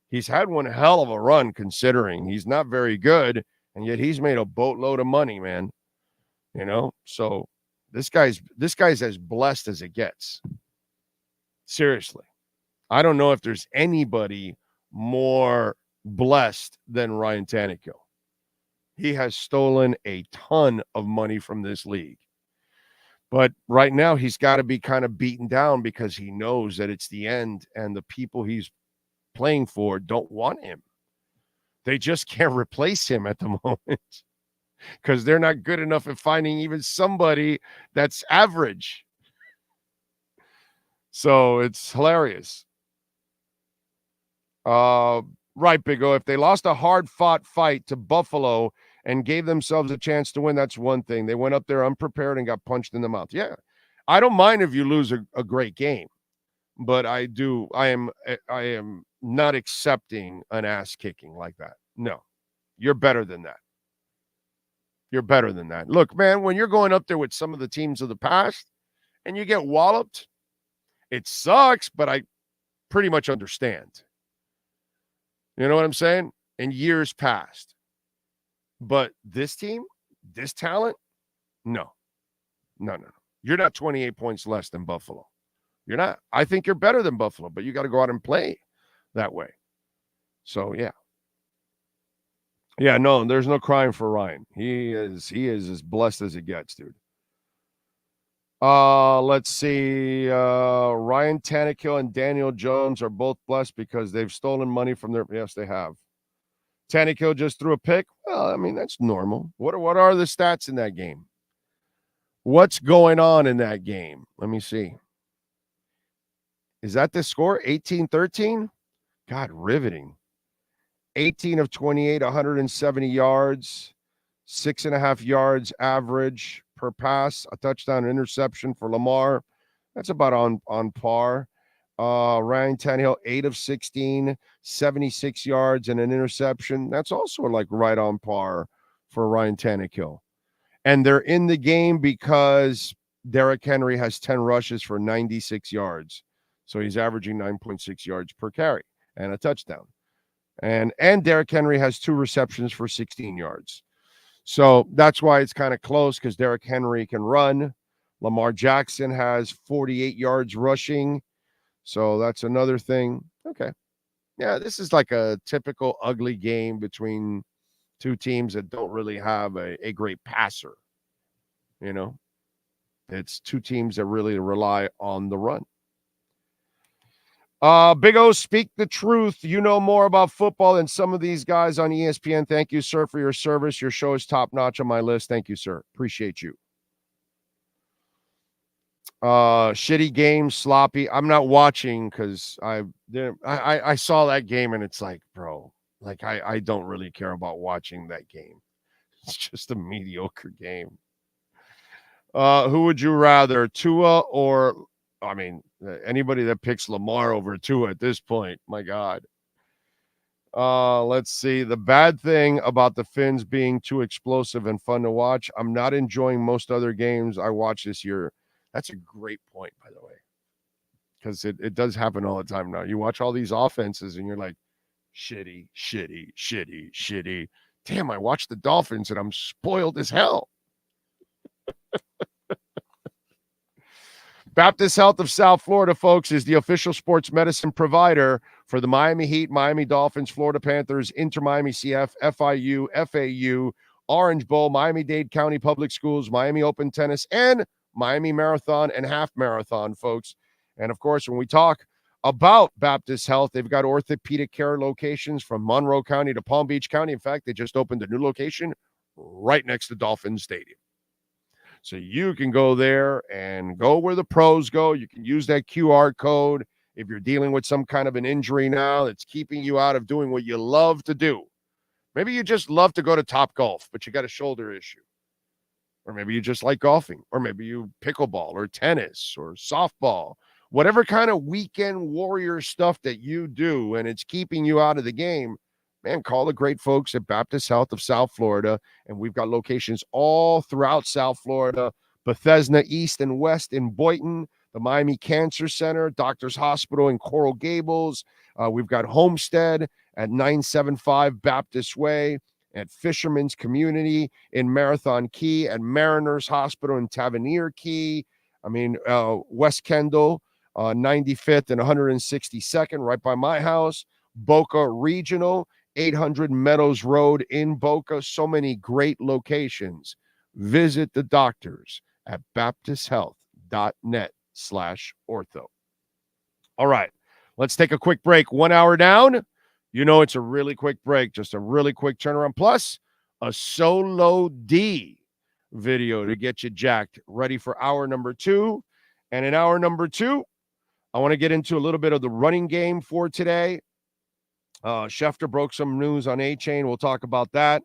He's had one hell of a run considering he's not very good, and yet he's made a boatload of money, man. So this guy's as blessed as it gets. Seriously. I don't know if there's anybody more blessed than Ryan Tanahill. He has stolen a ton of money from this league. But right now, he's got to be kind of beaten down because he knows that it's the end and the people he's playing for don't want him. They just can't replace him at the moment because they're not good enough at finding even somebody that's average. So it's hilarious. Right, Big O. If they lost a hard-fought fight to Buffalo and gave themselves a chance to win, that's one thing. They went up there unprepared and got punched in the mouth. Yeah, I don't mind if you lose a great game, but I am not accepting an ass kicking like that. No, you're better than that. You're better than that. Look, man, when you're going up there with some of the teams of the past and you get walloped, it sucks, but I pretty much understand. You know what I'm saying? In years past. But this team, this talent, no. You're not 28 points less than Buffalo. You're not. I think you're better than Buffalo, but you got to go out and play that way. So, yeah. Yeah, no, there's no crying for Ryan. He is as blessed as it gets, dude. Let's see. Ryan Tanahill and Daniel Jones are both blessed because they've stolen money from their. Yes, they have. Tanahill just threw a pick. Well, I mean, that's normal. What are the stats in that game? What's going on in that game? Let me see. Is that the score? 18-13? God, riveting. 18 of 28, 170 yards, 6.5 yards average per pass, a touchdown, an interception for Lamar. That's about on par. Ryan Tannehill, 8 of 16, 76 yards and an interception. That's also like right on par for Ryan Tannehill. And they're in the game because Derrick Henry has 10 rushes for 96 yards. So he's averaging 9.6 yards per carry and a touchdown. And Derrick Henry has 2 receptions for 16 yards. So that's why it's kind of close because Derrick Henry can run. Lamar Jackson has 48 yards rushing. So that's another thing. Okay. Yeah, this is like a typical ugly game between two teams that don't really have a great passer. You know, it's two teams that really rely on the run. Big O, speak the truth. You know more about football than some of these guys on ESPN. Thank you, sir, for your service. Your show is top-notch on my list. Thank you, sir. Appreciate you. Shitty game, sloppy. I'm not watching because I saw that game and it's like, bro, like I don't really care about watching that game. It's just a mediocre game. Who would you rather, Tua or, I mean, anybody that picks Lamar over Tua at this point, my God. Let's see. The bad thing about the Phinz being too explosive and fun to watch, I'm not enjoying most other games I watch this year. That's a great point, by the way, because it does happen all the time now. You watch all these offenses and you're like, shitty. Damn, I watched the Dolphins and I'm spoiled as hell. Baptist Health of South Florida, folks, is the official sports medicine provider for the Miami Heat, Miami Dolphins, Florida Panthers, Inter Miami CF, FIU, FAU, Orange Bowl, Miami-Dade County Public Schools, Miami Open Tennis, and Miami Marathon and Half Marathon, folks. And, of course, when we talk about Baptist Health, they've got orthopedic care locations from Monroe County to Palm Beach County. In fact, they just opened a new location right next to Dolphins Stadium. So you can go there and go where the pros go. You can use that QR code if you're dealing with some kind of an injury now that's keeping you out of doing what you love to do. Maybe you just love to go to Topgolf, but you got a shoulder issue. Or maybe you just like golfing. Or maybe you pickleball or tennis or softball. Whatever kind of weekend warrior stuff that you do and it's keeping you out of the game, man, call the great folks at Baptist Health of South Florida. And we've got locations all throughout South Florida, Bethesda East and West in Boynton, the Miami Cancer Center, Doctors Hospital in Coral Gables. We've got Homestead at 975 Baptist Way, at Fisherman's Community in Marathon Key, at Mariners Hospital in Tavernier Key. I mean, West Kendall, 95th and 162nd, right by my house. Boca Regional, 800 Meadows Road in Boca. So many great locations. Visit the doctors at baptisthealth.net/ortho. All right, let's take a quick break. 1 hour down. You know it's a really quick break, just a really quick turnaround. Plus, a Solo D video to get you jacked, ready for hour number 2. And in hour number 2, I want to get into a little bit of the running game for today. Schefter broke some news on A-Chain. We'll talk about that.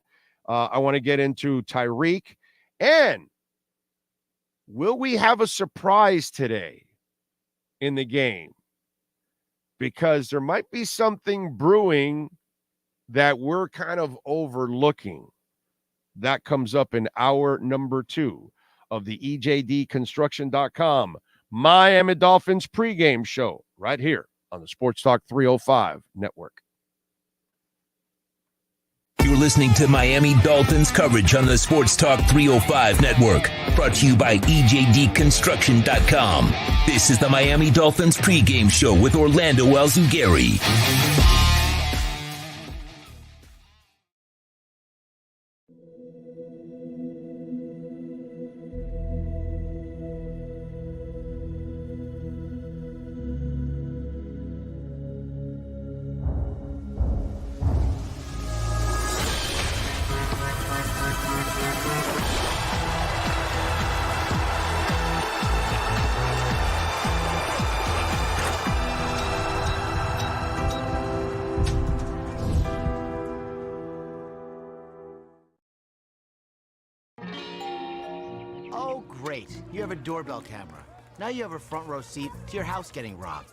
I want to get into Tyreek. And will we have a surprise today in the game? Because there might be something brewing that we're kind of overlooking. That comes up in hour number 2 of the EJDConstruction.com Miami Dolphins pregame show right here on the Sports Talk 305 network. You're listening to Miami Dolphins coverage on the Sports Talk 305 network, brought to you by EJDConstruction.com. This is the Miami Dolphins pregame show with Orlando Alzugaray. Great. You have a doorbell camera. Now you have a front row seat to your house getting robbed.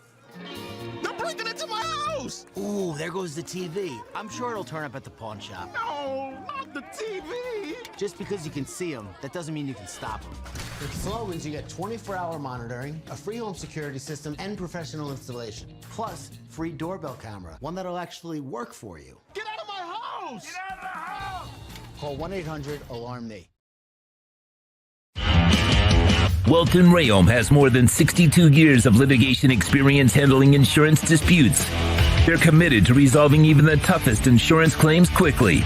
They're breaking into my house! Ooh, there goes the TV. I'm sure it'll turn up at the pawn shop. No, not the TV! Just because you can see them, that doesn't mean you can stop them. With Sloman's, you get 24-hour monitoring, a free home security system, and professional installation. Plus, free doorbell camera, one that'll actually work for you. Get out of my house! Get out of the house! Call 1-800-ALARM-ME. Welton Rayam has more than 62 years of litigation experience handling insurance disputes. They're committed to resolving even the toughest insurance claims quickly.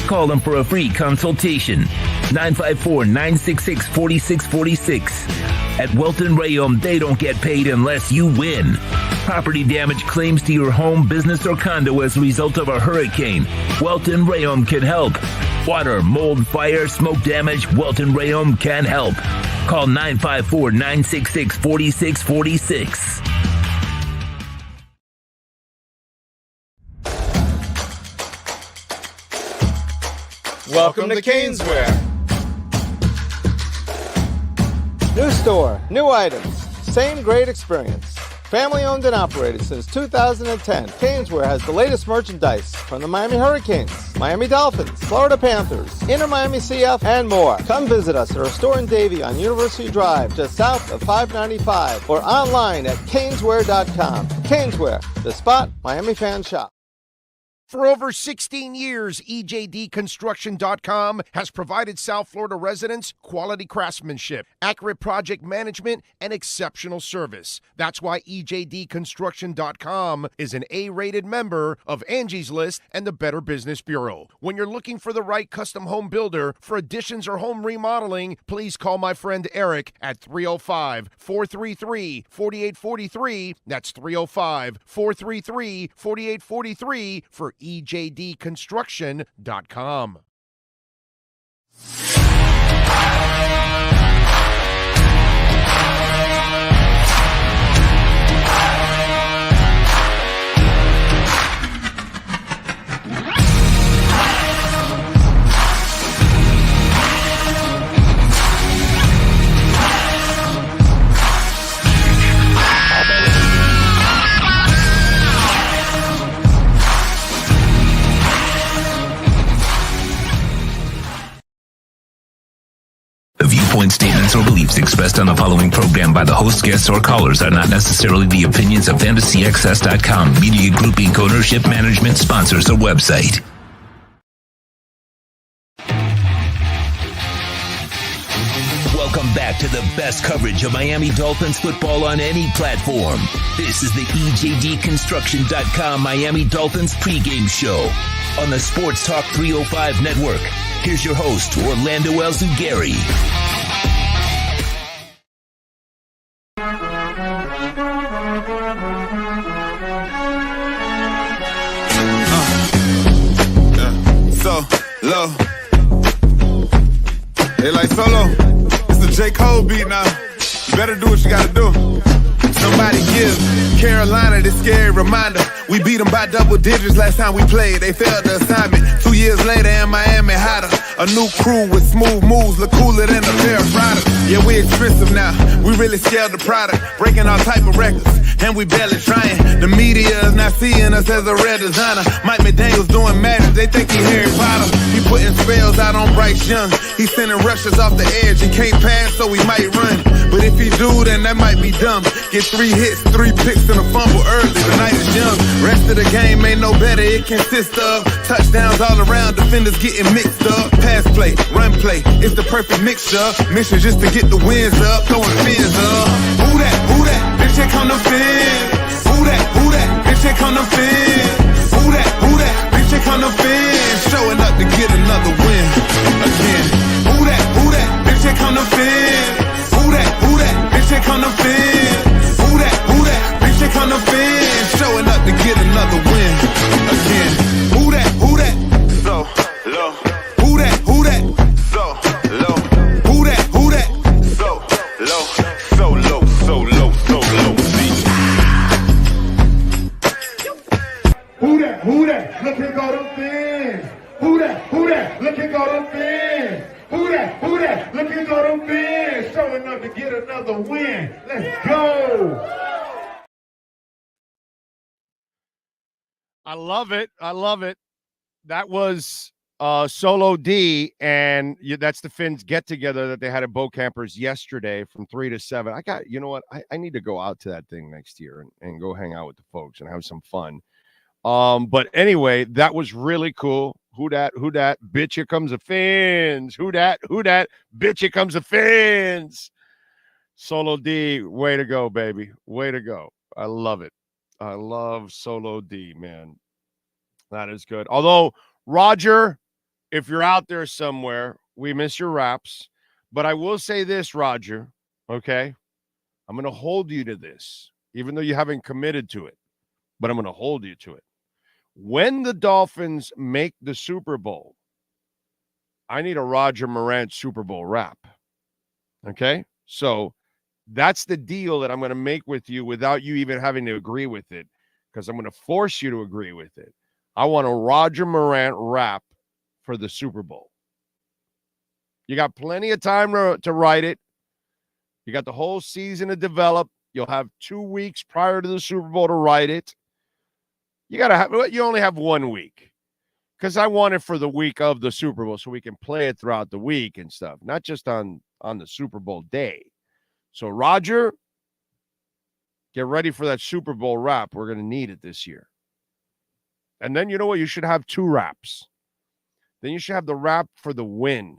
Call them for a free consultation. 954-966-4646. At Welton Rayam, they don't get paid unless you win. Property damage claims to your home, business, or condo as a result of a hurricane. Welton Rayam can help. Water, mold, fire, smoke damage, Welton Rayam can help. Call 954-966-4646. Welcome to Caneswear. New store, new items, same great experience. Family owned and operated since 2010, Caneswear has the latest merchandise from the Miami Hurricanes, Miami Dolphins, Florida Panthers, Inter Miami CF, and more. Come visit us at our store in Davie on University Drive, just south of 595, or online at caneswear.com. Caneswear, the spot Miami fans shop. For over 16 years, EJDConstruction.com has provided South Florida residents quality craftsmanship, accurate project management, and exceptional service. That's why EJDConstruction.com is an A-rated member of Angie's List and the Better Business Bureau. When you're looking for the right custom home builder for additions or home remodeling, please call my friend Eric at 305-433-4843. That's 305-433-4843 for EJDConstruction.com. The viewpoints, statements, or beliefs expressed on the following program by the host, guests, or callers are not necessarily the opinions of FantasyAccess.com, Media Group Inc., ownership, management, sponsors, or website. Welcome back to the best coverage of Miami Dolphins football on any platform. This is the EJD Miami Dolphins Pregame Show on the Sports Talk 305 Network. Here's your host, Orlando Alzugaray. So low. They like solo. It's the J. Cole beat now. You better do what you gotta do. Somebody give Carolina this scary reminder. We beat them by double digits last time we played. They failed the assignment. 2 years later in Miami hotter. A new crew with smooth moves look cooler than a pair of riders. Yeah, we expensive now. We really scaled the product. Breaking all type of records. And we barely trying. The media is not seeing us as a rare designer. Mike McDaniel's doing magic. They think he Harry Potter. He putting spells out on Bryce Young. He's sending rushers off the edge. He can't pass, so he might run. But if he do, then that might be dumb. Get 3 hits, 3 picks, and a fumble early. The night is young. Rest of the game ain't no better. It consists of touchdowns all around. Defenders getting mixed up. Pass play, run play. It's the perfect mixture. Mission just to get the wins up. Throwing Phinz up. Who that? Who that? Bitch, here come the Phinz. Who that? Who that? Bitch, here come the Phinz. Who that? Who that? Bitch, here come the Phinz. Showing up to get another win again. Who that? Who that? Bitch, here come the Phinz. Who that? Who that? Bitch, here come the Phinz. Who that? Who that? Bitch, here come the Phinz. Showing up to get another win again. Who that? Who that? So low. Who that? Who that? So low. Who that? Who that? So low. So low. So low. So low. Who that? Who that? Look here go them Phinz. Who that? Who that? Look here go them Phinz. Who that? Who that? Look here go them Phinz. Showing up to get another win. Let's go. I love it. I love it. That was Solo D, and that's the Phinz get-together that they had at Boat Campers yesterday from 3 to 7. You know what? I need to go out to that thing next year and go hang out with the folks and have some fun. But anyway, that was really cool. Who dat? Who dat? Bitch, here comes a Phinz. Who dat? Who dat? Bitch, here comes a Phinz. Solo D, way to go, baby. Way to go. I love it. I love Solo D, man. That is good. Although, Roger, if you're out there somewhere, we miss your raps. But I will say this, Roger, okay? I'm going to hold you to this, even though you haven't committed to it. But I'm going to hold you to it. When the Dolphins make the Super Bowl, I need a Roger Morant Super Bowl rap. Okay? So that's the deal that I'm going to make with you without you even having to agree with it, because I'm going to force you to agree with it. I want a Roger Morant rap for the Super Bowl. You got plenty of time to write it. You got the whole season to develop. You'll have 2 weeks prior to the Super Bowl to write it. You only have 1 week, because I want it for the week of the Super Bowl so we can play it throughout the week and stuff, not just on the Super Bowl day. So, Roger, get ready for that Super Bowl rap. We're going to need it this year. And then, you know what? You should have 2 raps. Then you should have the rap for the win.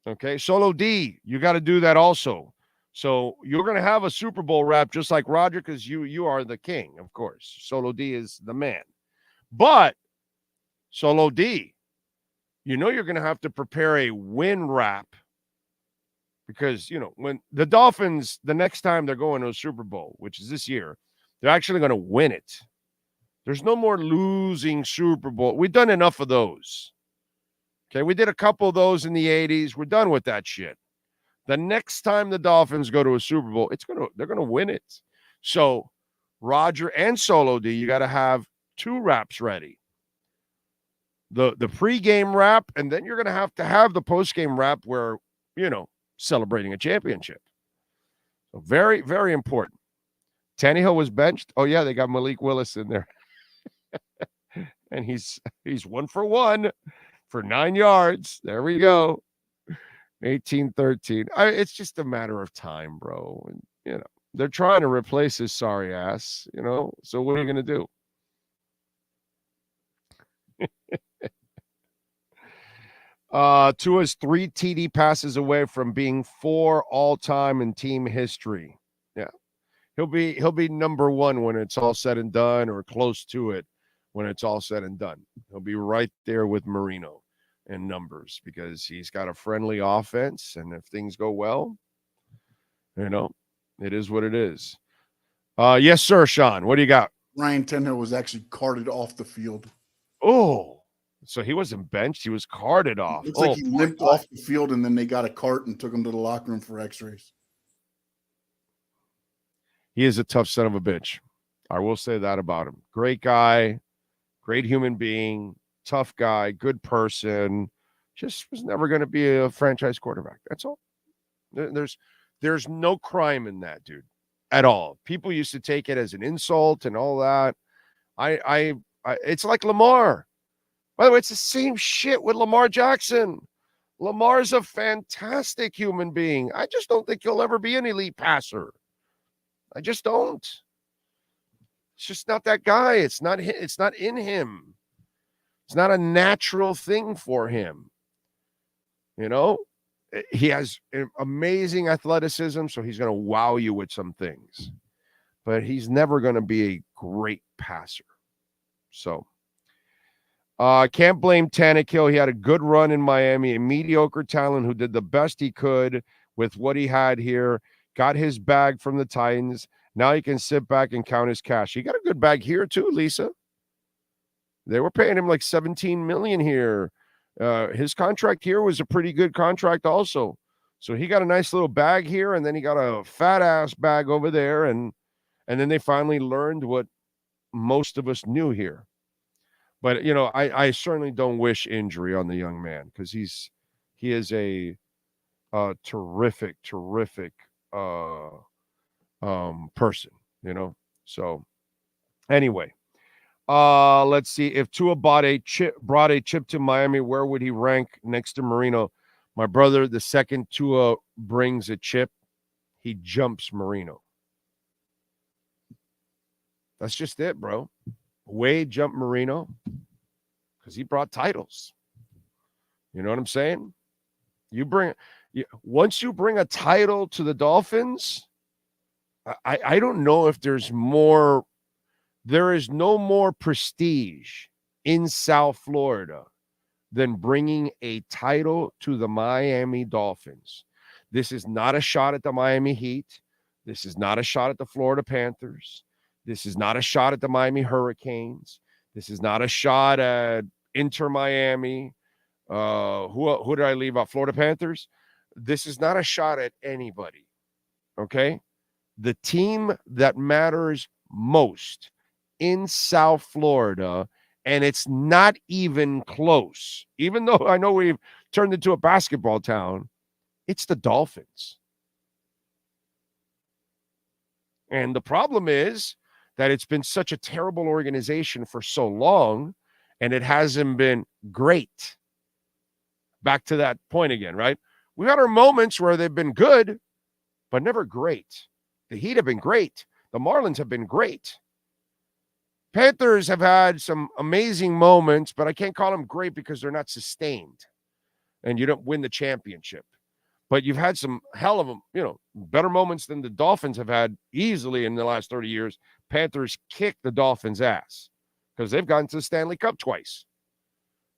Okay? Solo D, you got to do that also. So you're going to have a Super Bowl rap just like Roger, because you are the king, of course. Solo D is the man. But, Solo D, you know you're going to have to prepare a win rap, because, when the Dolphins, the next time they're going to a Super Bowl, which is this year, they're actually going to win it. There's no more losing Super Bowl. We've done enough of those. Okay, we did a couple of those in the 80s. We're done with that shit. The next time the Dolphins go to a Super Bowl, they're going to win it. So, Roger and Solo D, you got to have 2 raps ready. The pregame rap, and then you're going to have the postgame rap where, celebrating a championship. So very, very important. Tanahill was benched. Oh, yeah, they got Malik Willis in there. And he's 1 for 1 for 9 yards. There we go. 18-13. It's just a matter of time, bro. And, they're trying to replace his sorry ass, So what are you going to do? Tua's 3 TD passes away from being 4 all-time in team history. Yeah. He'll be number 1 when it's all said and done, or close to it when it's all said and done. He'll be right there with Marino in numbers because he's got a friendly offense, and if things go well, it is what it is. Yes, sir, Sean. What do you got? Ryan Tannehill was actually carted off the field. Oh, so he wasn't benched. He was carted off. Looks like he limped off the field, and then they got a cart and took him to the locker room for x-rays. He is a tough son of a bitch. I will say that about him. Great guy, great human being, tough guy, good person. Just was never going to be a franchise quarterback. That's all. There's no crime in that, dude, at all. People used to take it as an insult and all that. I it's like Lamar. By the way, it's the same shit with Lamar Jackson. Lamar's a fantastic human being. I just don't think he'll ever be an elite passer. I just don't. It's just not that guy. It's not in him. It's not a natural thing for him. He has amazing athleticism, so he's going to wow you with some things. But he's never going to be a great passer. So, can't blame Tanahill. He had a good run in Miami, a mediocre talent who did the best he could with what he had here, got his bag from the Titans. Now he can sit back and count his cash. He got a good bag here too, Lisa. They were paying him like $17 million here. His contract here was a pretty good contract also. So he got a nice little bag here, and then he got a fat ass bag over there, and then they finally learned what most of us knew here. But I certainly don't wish injury on the young man, because he is a terrific person, So anyway. Let's see. If Tua brought a chip to Miami, where would he rank next to Marino? My brother, the second Tua brings a chip, he jumps Marino. That's just it, bro. Wade jumped Marino because he brought titles. You know what I'm saying? Once you bring a title to the Dolphins, I don't know if there's more. There is no more prestige in South Florida than bringing a title to the Miami Dolphins. This is not a shot at the Miami Heat. This is not a shot at the Florida Panthers. This is not a shot at the Miami Hurricanes. This is not a shot at Inter Miami. Who did I leave out? Florida Panthers. This is not a shot at anybody. Okay? The team that matters most in South Florida, and it's not even close, even though I know we've turned into a basketball town, it's the Dolphins. And the problem is that it's been such a terrible organization for so long, and it hasn't been great. Back to that point again, right? We've had our moments where they've been good, but never great. The Heat have been great. The Marlins have been great. Panthers have had some amazing moments, but I can't call them great because they're not sustained. And you don't win the championship. But you've had some hell of them, better moments than the Dolphins have had easily in the last 30 years. Panthers kicked the Dolphins' ass because they've gotten to the Stanley Cup twice.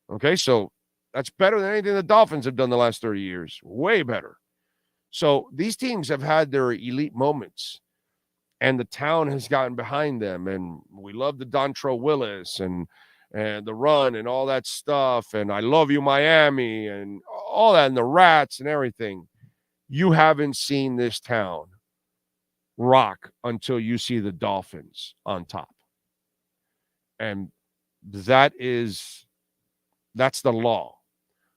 Okay, so that's better than anything the Dolphins have done the last 30 years. Way better. So these teams have had their elite moments. And the town has gotten behind them, and we love the Dontrell Willis and the run and all that stuff, and I love you, Miami, and all that, and the Rats and everything. You haven't seen this town rock until you see the Dolphins on top. And that's the law.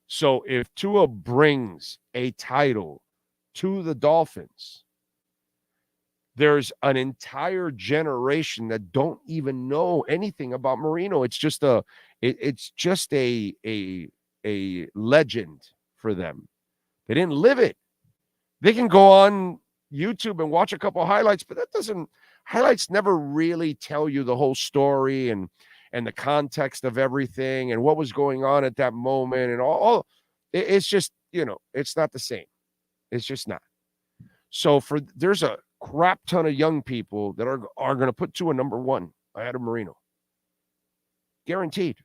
So if Tua brings a title to the Dolphins, there's an entire generation that don't even know anything about Marino. It's just a legend for them. They didn't live it. They can go on YouTube and watch a couple of highlights, but highlights never really tell you the whole story and the context of everything and what was going on at that moment and all. It's just, it's not the same. It's just not. So there's a crap ton of young people that are going to put Tua number one ahead of Marino. Guaranteed.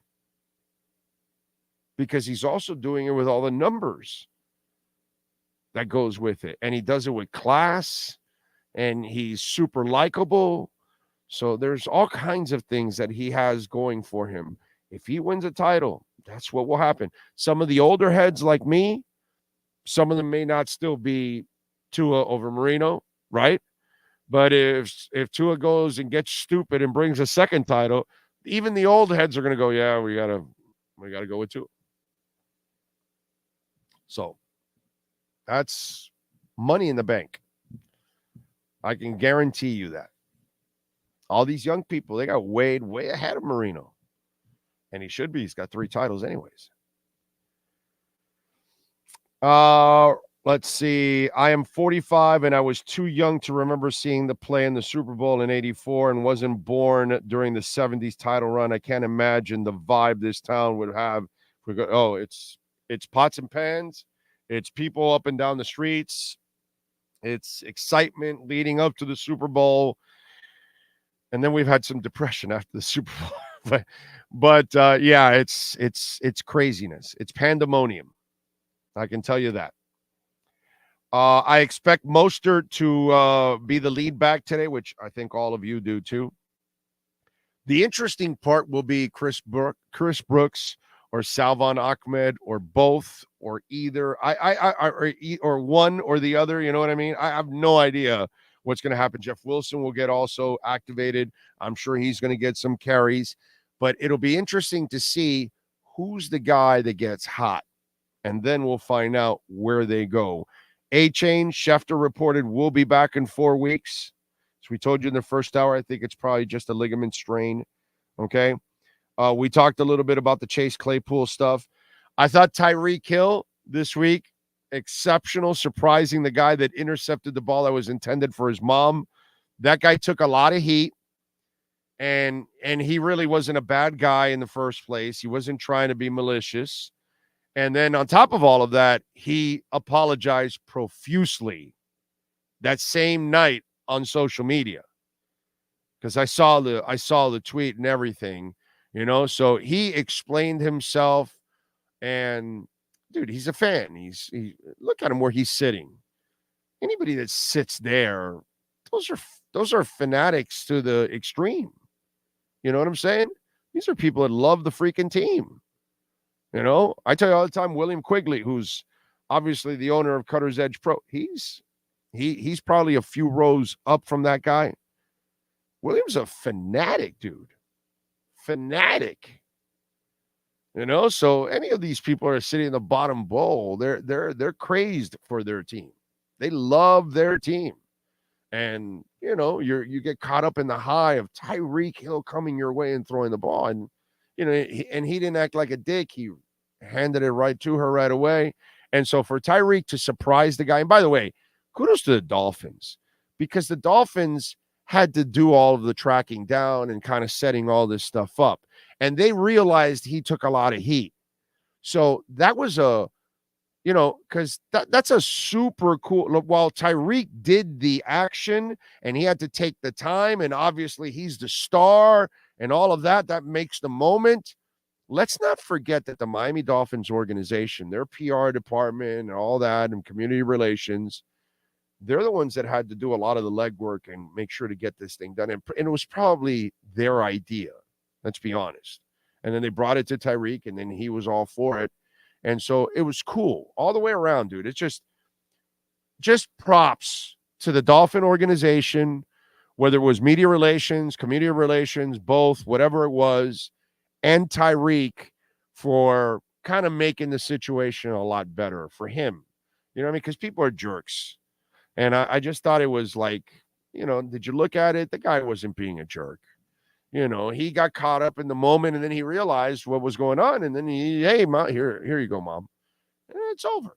Because he's also doing it with all the numbers that goes with it. And he does it with class. And he's super likable. So there's all kinds of things that he has going for him. If he wins a title, that's what will happen. Some of the older heads like me, some of them may not still be Tua over Marino, right? But if Tua goes and gets stupid and brings a second title, even the old heads are going to go, yeah, we gotta go with Tua. So that's money in the bank. I can guarantee you that. All these young people, they got way ahead of Marino. And he should be. He's got 3 titles anyways. Let's see. I am 45 and I was too young to remember seeing the play in the Super Bowl in 84 and wasn't born during the 70s title run. I can't imagine the vibe this town would have. It's pots and pans. It's people up and down the streets. It's excitement leading up to the Super Bowl. And then we've had some depression after the Super Bowl. but yeah, it's craziness. It's pandemonium. I can tell you that. I expect Mostert to be the lead back today, which I think all of you do too. The interesting part will be Chris Brooks or Salvon Ahmed or both or either. Or one or the other. You know what I mean? I have no idea what's going to happen. Jeff Wilson will get also activated. I'm sure he's going to get some carries, but it'll be interesting to see who's the guy that gets hot, and then we'll find out where they go. A-Chain, Schefter reported, will be back in 4 weeks. So we told you in the first hour, I think it's probably just a ligament strain. Okay. We talked a little bit about the Chase Claypool stuff. I thought Tyreek Hill this week, exceptional, surprising the guy that intercepted the ball that was intended for his mom. That guy took a lot of heat, and he really wasn't a bad guy in the first place. He wasn't trying to be malicious. And then on top of all of that, he apologized profusely that same night on social media. Because I saw the tweet and everything, so he explained himself, and dude, he's a fan. He look at him where he's sitting. Anybody that sits there, those are fanatics to the extreme. You know what I'm saying? These are people that love the freaking team. I tell you all the time, William Quigley, who's obviously the owner of Cutter's Edge Pro, he's probably a few rows up from that guy. William's a fanatic, dude. Fanatic. So any of these people are sitting in the bottom bowl. They're crazed for their team. They love their team. And, you get caught up in the high of Tyreek Hill coming your way and throwing the ball. And, and he didn't act like a dick. He handed it right to her right away. And so for Tyreek to surprise the guy, and by the way, kudos to the Dolphins, because the Dolphins had to do all of the tracking down and kind of setting all this stuff up. And they realized he took a lot of heat. So that was because that's a super cool, while Tyreek did the action and he had to take the time, and obviously he's the star and all of that makes the moment. Let's not forget that the Miami Dolphins organization, their PR department and all that, and community relations, they're the ones that had to do a lot of the legwork and make sure to get this thing done. And it was probably their idea, let's be honest. And then they brought it to Tyreek, and then he was all for it. And so it was cool all the way around, dude. It's just props to the Dolphin organization, whether it was media relations, community relations, both, whatever it was, and Tyreek for kind of making the situation a lot better for him. You know what I mean? Because people are jerks. And I just thought it was like, did you look at it? The guy wasn't being a jerk. He got caught up in the moment, and then he realized what was going on. And then hey, Mom, here you go, Mom. And it's over.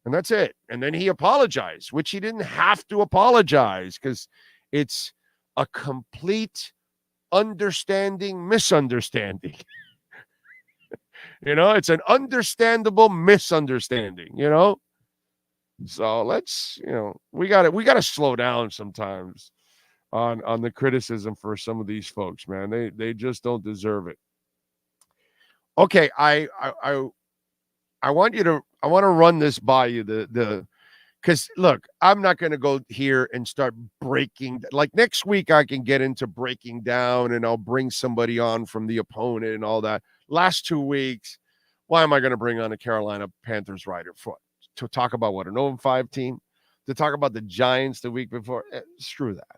And that's it. And then he apologized, which he didn't have to apologize, because it's a complete misunderstanding. It's an understandable misunderstanding, So let's, we got to slow down sometimes on the criticism for some of these folks, man. They just don't deserve it. Okay, I want to run this by you, because look, I'm not going to go here and start breaking. Like next week, I can get into breaking down and I'll bring somebody on from the opponent and all that. Last 2 weeks, why am I going to bring on a Carolina Panthers writer to talk about what, an 0-5 team? To talk about the Giants the week before? Screw that.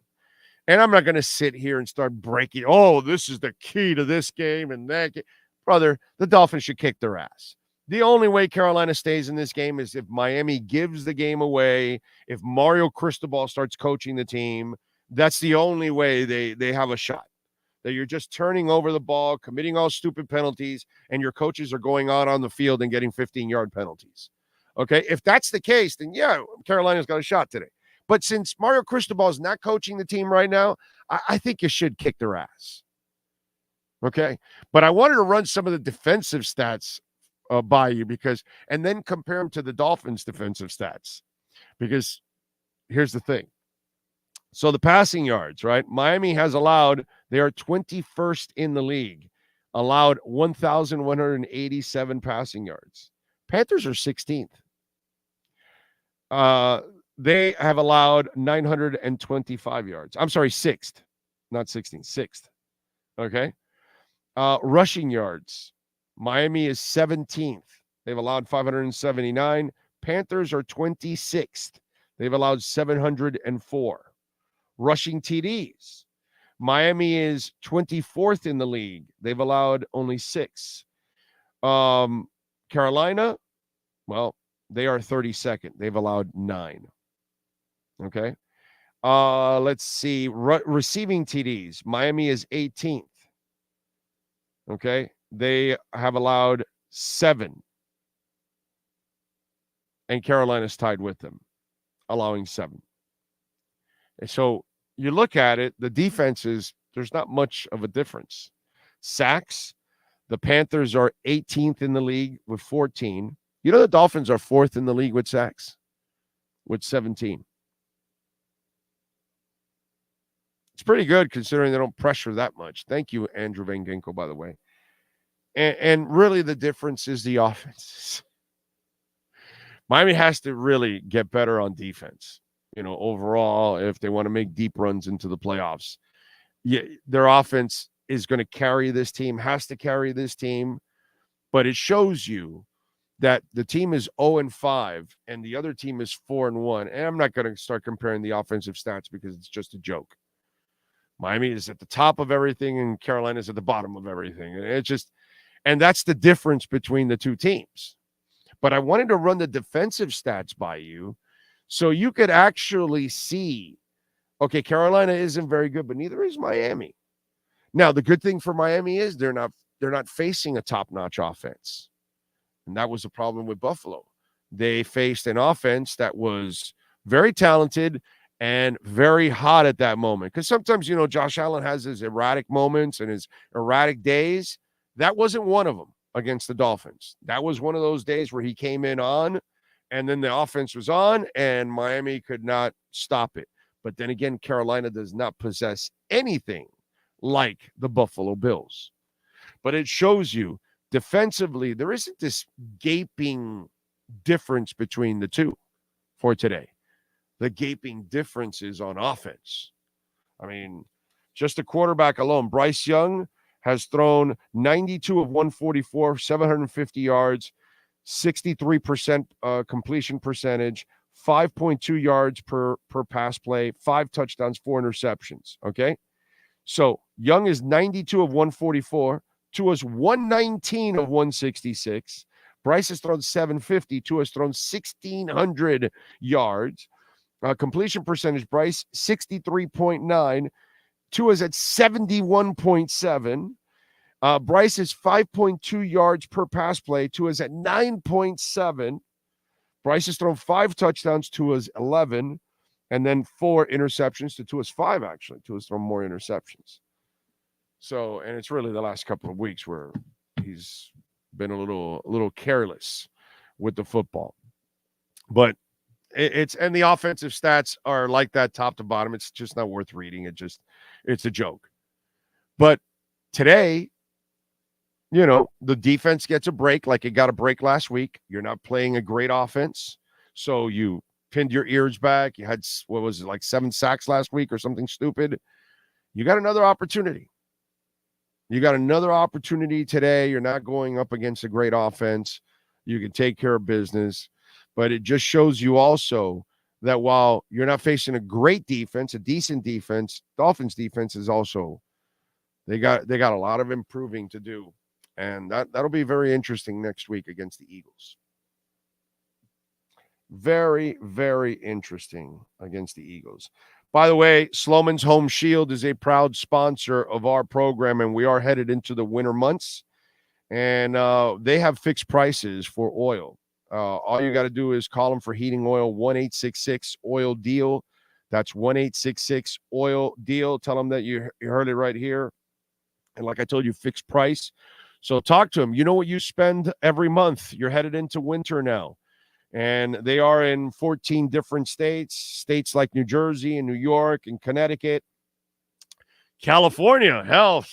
And I'm not going to sit here and start breaking, this is the key to this game and that game. Brother, the Dolphins should kick their ass. The only way Carolina stays in this game is if Miami gives the game away, if Mario Cristobal starts coaching the team. That's the only way they have a shot. That you're just turning over the ball, committing all stupid penalties, and your coaches are going on the field and getting 15-yard penalties. Okay, if that's the case, then yeah, Carolina's got a shot today. But since Mario Cristobal is not coaching the team right now, I think you should kick their ass. Okay, but I wanted to run some of the defensive stats by you and then compare them to the Dolphins' defensive stats. Because here's the thing. So the passing yards, right? Miami has allowed, they are 21st in the league, allowed 1,187 passing yards. Panthers are 16th. They have allowed 925 yards. I'm sorry, 6th, not 16th, 6th. Okay. Rushing yards. Miami is 17th. They've allowed 579. Panthers are 26th. They've allowed 704. Rushing TDs. Miami is 24th in the league. They've allowed only 6. Carolina, well, they are 32nd. They've allowed 9. Okay. Let's see. Receiving TDs. Miami is 18th. Okay. They have allowed 7. And Carolina's tied with them, allowing 7. And so you look at it, the defenses, there's not much of a difference. Sacks, the Panthers are 18th in the league with 14. The Dolphins are 4th in the league with sacks, with 17. It's pretty good considering they don't pressure that much. Thank you, Andrew Van Ginkel, by the way. And really the difference is the offense. Miami has to really get better on defense, overall, if they want to make deep runs into the playoffs. Yeah, their offense is going to carry this team, has to carry this team, but it shows you that the team is 0-5 and the other team is 4-1. And I'm not going to start comparing the offensive stats because it's just a joke. Miami is at the top of everything and Carolina is at the bottom of everything. And that's the difference between the two teams. But I wanted to run the defensive stats by you so you could actually see, okay, Carolina isn't very good, but neither is Miami. Now, the good thing for Miami is they're not facing a top-notch offense. And that was the problem with Buffalo. They faced an offense that was very talented and very hot at that moment. Because sometimes, Josh Allen has his erratic moments and his erratic days. That wasn't one of them against the Dolphins. That was one of those days where he came in on, and then the offense was on, and Miami could not stop it. But then again, Carolina does not possess anything like the Buffalo Bills. But it shows you, defensively, there isn't this gaping difference between the two for today. The gaping difference is on offense. I mean, just the quarterback alone, Bryce Young has thrown 92 of 144, 750 yards, 63% completion percentage, 5.2 yards per pass play, 5 touchdowns, 4 interceptions. Okay. So Young is 92 of 144. Tua's 119 of 166. Bryce has thrown 750. Tua's thrown 1,600 yards. Completion percentage, Bryce, 63.9. Tua's at 71.7. Bryce is 5.2 yards per pass play. Tua's at 9.7. Bryce has thrown 5 touchdowns. Tua's 11. And then 4 interceptions to Tua's 5, actually. Tua's thrown more interceptions. So, and it's really the last couple of weeks where he's been a little careless with the football. But it's and the offensive stats are like that top to bottom. It's just not worth reading. It's a joke. But today, the defense gets a break like it got a break last week. You're not playing a great offense. So you pinned your ears back. You had, 7 sacks last week or something stupid. You got another opportunity. You got another opportunity today. You're not going up against a great offense. You can take care of business. But it just shows you also that while you're not facing a great defense, a decent defense, Dolphins defense is also, they got a lot of improving to do. And that'll be very interesting next week against the Eagles. Very, very interesting against the Eagles. By the way, Sloman's Home Shield is a proud sponsor of our program, and we are headed into the winter months. And they have fixed prices for oil. All you got to do is call them for heating oil, 1-866-OIL-DEAL. That's 1-866-OIL-DEAL. Tell them that you heard it right here. And like I told you, fixed price. So talk to them. You know what you spend every month. You're headed into winter now. And they are in 14 different states like New Jersey and New York and Connecticut. California, hell,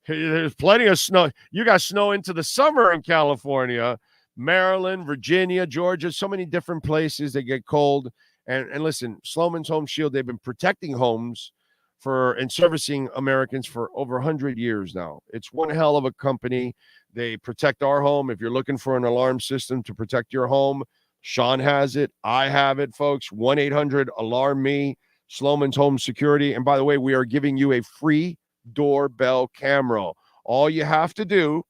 there's plenty of snow. You got snow into the summer in California. Maryland, Virginia, Georgia, so many different places that get cold. And listen, Sloman's Home Shield, they've been protecting homes and servicing Americans for over 100 years now. It's one hell of a company. They protect our home. If you're looking for an alarm system to protect your home, Sean has it. I have it, folks. 1-800-ALARM-ME, Sloman's Home Security. And by the way, we are giving you a free doorbell camera. All you have to do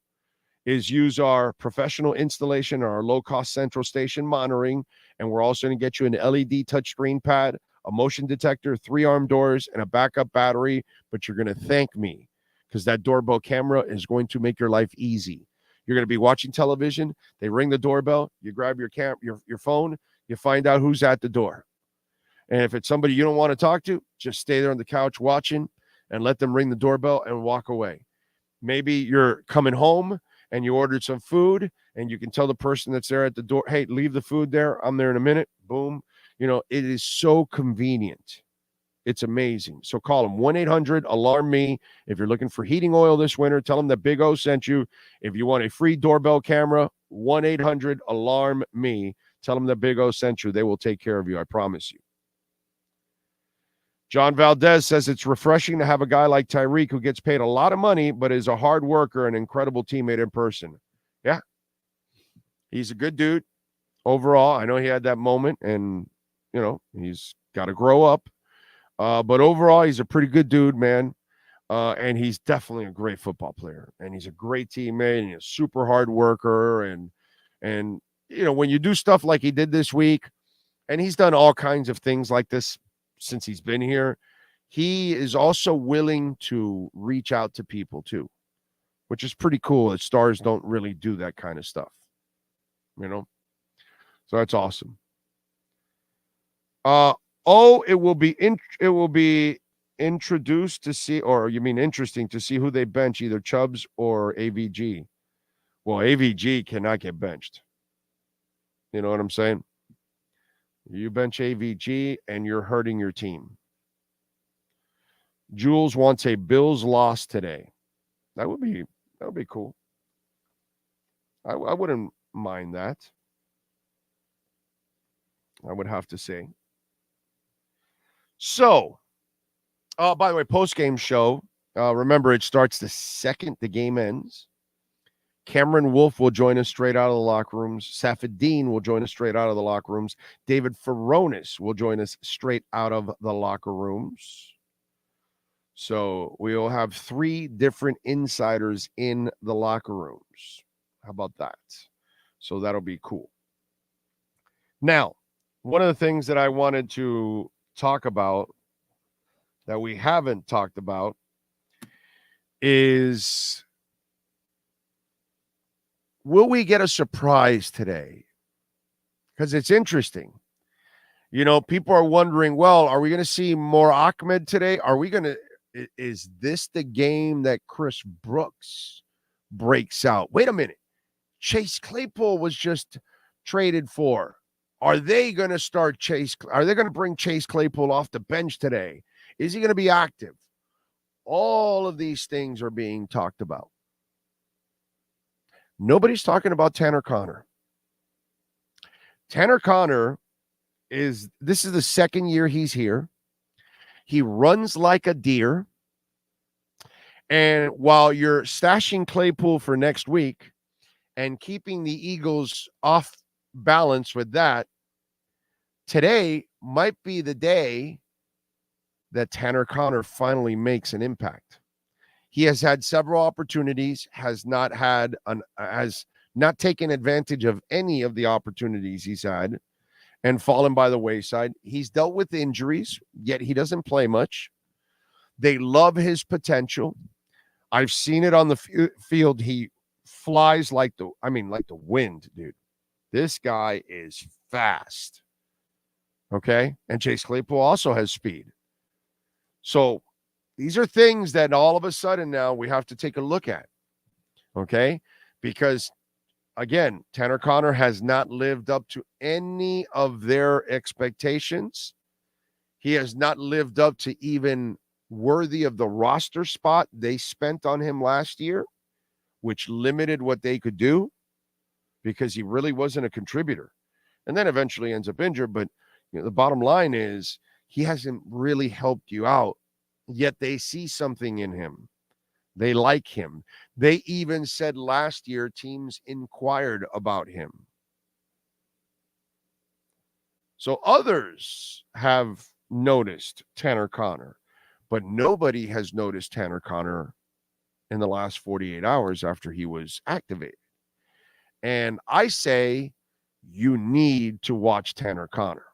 is use our professional installation, our low-cost central station monitoring, and we're also going to get you an LED touchscreen pad, a motion detector, 3-arm doors, and a backup battery. But you're going to thank me because that doorbell camera is going to make your life easy. You're going to be watching television. They ring the doorbell. You grab your phone. You find out who's at the door. And if it's somebody you don't want to talk to, just stay there on the couch watching and let them ring the doorbell and walk away. Maybe you're coming home and you ordered some food and you can tell the person that's there at the door, hey, leave the food there. I'm there in a minute. Boom. It is so convenient. It's amazing. So call them 1-800-ALARM-ME. If you're looking for heating oil this winter, tell them that Big O sent you. If you want a free doorbell camera, 1-800-ALARM-ME. Tell them that Big O sent you. They will take care of you. I promise you. John Valdez says it's refreshing to have a guy like Tyreek who gets paid a lot of money, but is a hard worker and incredible teammate in person. Yeah. He's a good dude overall. I know he had that moment and, he's got to grow up. But overall, he's a pretty good dude, man. And he's definitely a great football player. And he's a great teammate and he's a super hard worker. And when you do stuff like he did this week, and he's done all kinds of things like this since he's been here, he is also willing to reach out to people too, which is pretty cool. That stars don't really do that kind of stuff, So that's awesome. It will be introduced to see, or you mean interesting to see who they bench, either Chubbs or AVG. Well, AVG cannot get benched. You know what I'm saying? You bench AVG and you're hurting your team. Jules wants a Bills loss today. That would be cool. I wouldn't mind that. I would have to say. So, by the way, post-game show. Remember, it starts the second the game ends. Cameron Wolfe will join us straight out of the locker rooms. Safadine will join us straight out of the locker rooms. David Furones will join us straight out of the locker rooms. So we'll have 3 different insiders in the locker rooms. How about that? So that'll be cool. Now, one of the things that I wanted to talk about that we haven't talked about is, will we get a surprise today? Because it's interesting. People are wondering, well, are we going to see more Ahmed today? Is this the game that Chris Brooks breaks out? Wait a minute. Chase Claypool was just traded for. Are they going to start Chase? Are they going to bring Chase Claypool off the bench today? Is he going to be active? All of these things are being talked about. Nobody's talking about Tanner Conner. Tanner Conner this is the second year he's here. He runs like a deer. And while you're stashing Claypool for next week and keeping the Eagles off balance with that, today might be the day that Tanner Conner finally makes an impact. He has had several opportunities, has not taken advantage of any of the opportunities he's had and fallen by the wayside. He's dealt with injuries, yet he doesn't play much. They love his potential. I've seen it on the field. He flies like the wind, dude. This guy is fast. Okay? And Chase Claypool also has speed. So these are things that all of a sudden now we have to take a look at. Okay? Because, again, Tanner Conner has not lived up to any of their expectations. He has not lived up to even worthy of the roster spot they spent on him last year, which limited what they could do because he really wasn't a contributor. And then eventually ends up injured. But the bottom line is he hasn't really helped you out, yet they see something in him. They like him. They even said last year teams inquired about him. So others have noticed Tanner Conner, but nobody has noticed Tanner Conner in the last 48 hours after he was activated. And I say you need to watch Tanner Conner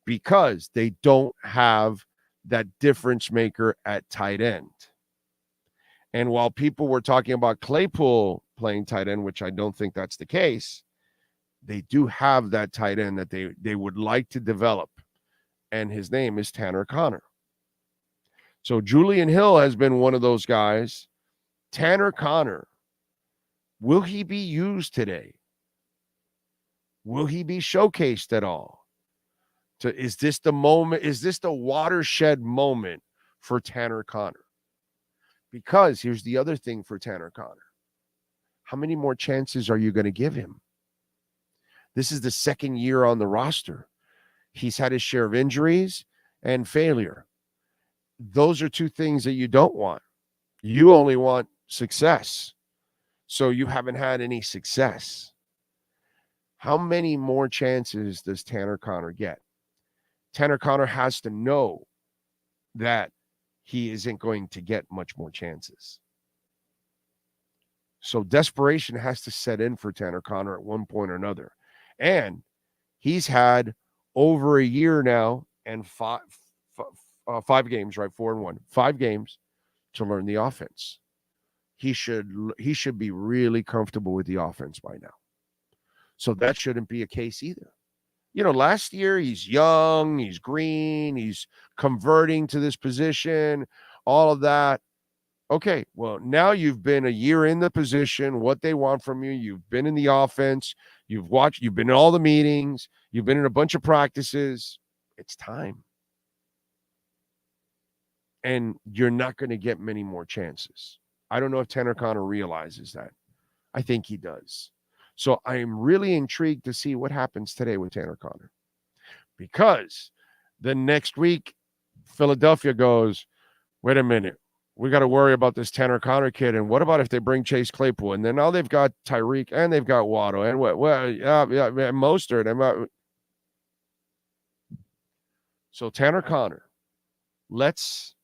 because they don't have that difference maker at tight end. And while people were talking about Claypool playing tight end, which I don't think that's the case, they do have that tight end that they would like to develop. And his name is Tanner Conner. So Julian Hill has been one of those guys. Tanner Conner, will he be used today? Will he be showcased at all? Is this the moment? Is this the watershed moment for Tanner Conner? Because here's the other thing for Tanner Conner. How many more chances are you going to give him? This is the second year on the roster. He's had his share of injuries and failure. Those are two things that you don't want. You only want success. So you haven't had any success. How many more chances does Tanner Conner get? Tanner Conner has to know that he isn't going to get much more chances. So desperation has to set in for Tanner Conner at one point or another. And he's had over a year now and five games, right? 4-1, 5 games to learn the offense. He should be really comfortable with the offense by now. So that shouldn't be a case either. Last year he's young, he's green, he's converting to this position, all of that. Okay, well, now you've been a year in the position, what they want from you. You've been in the offense, you've been in all the meetings, you've been in a bunch of practices. It's time. And you're not going to get many more chances. I don't know if Tanner Conner realizes that. I think he does. So I am really intrigued to see what happens today with Tanner Conner. Because the next week, Philadelphia goes, wait a minute, we got to worry about this Tanner Conner kid. And what about if they bring Chase Claypool? And then now they've got Tyreek and they've got Waddle and Mostert. So Tanner Conner, let's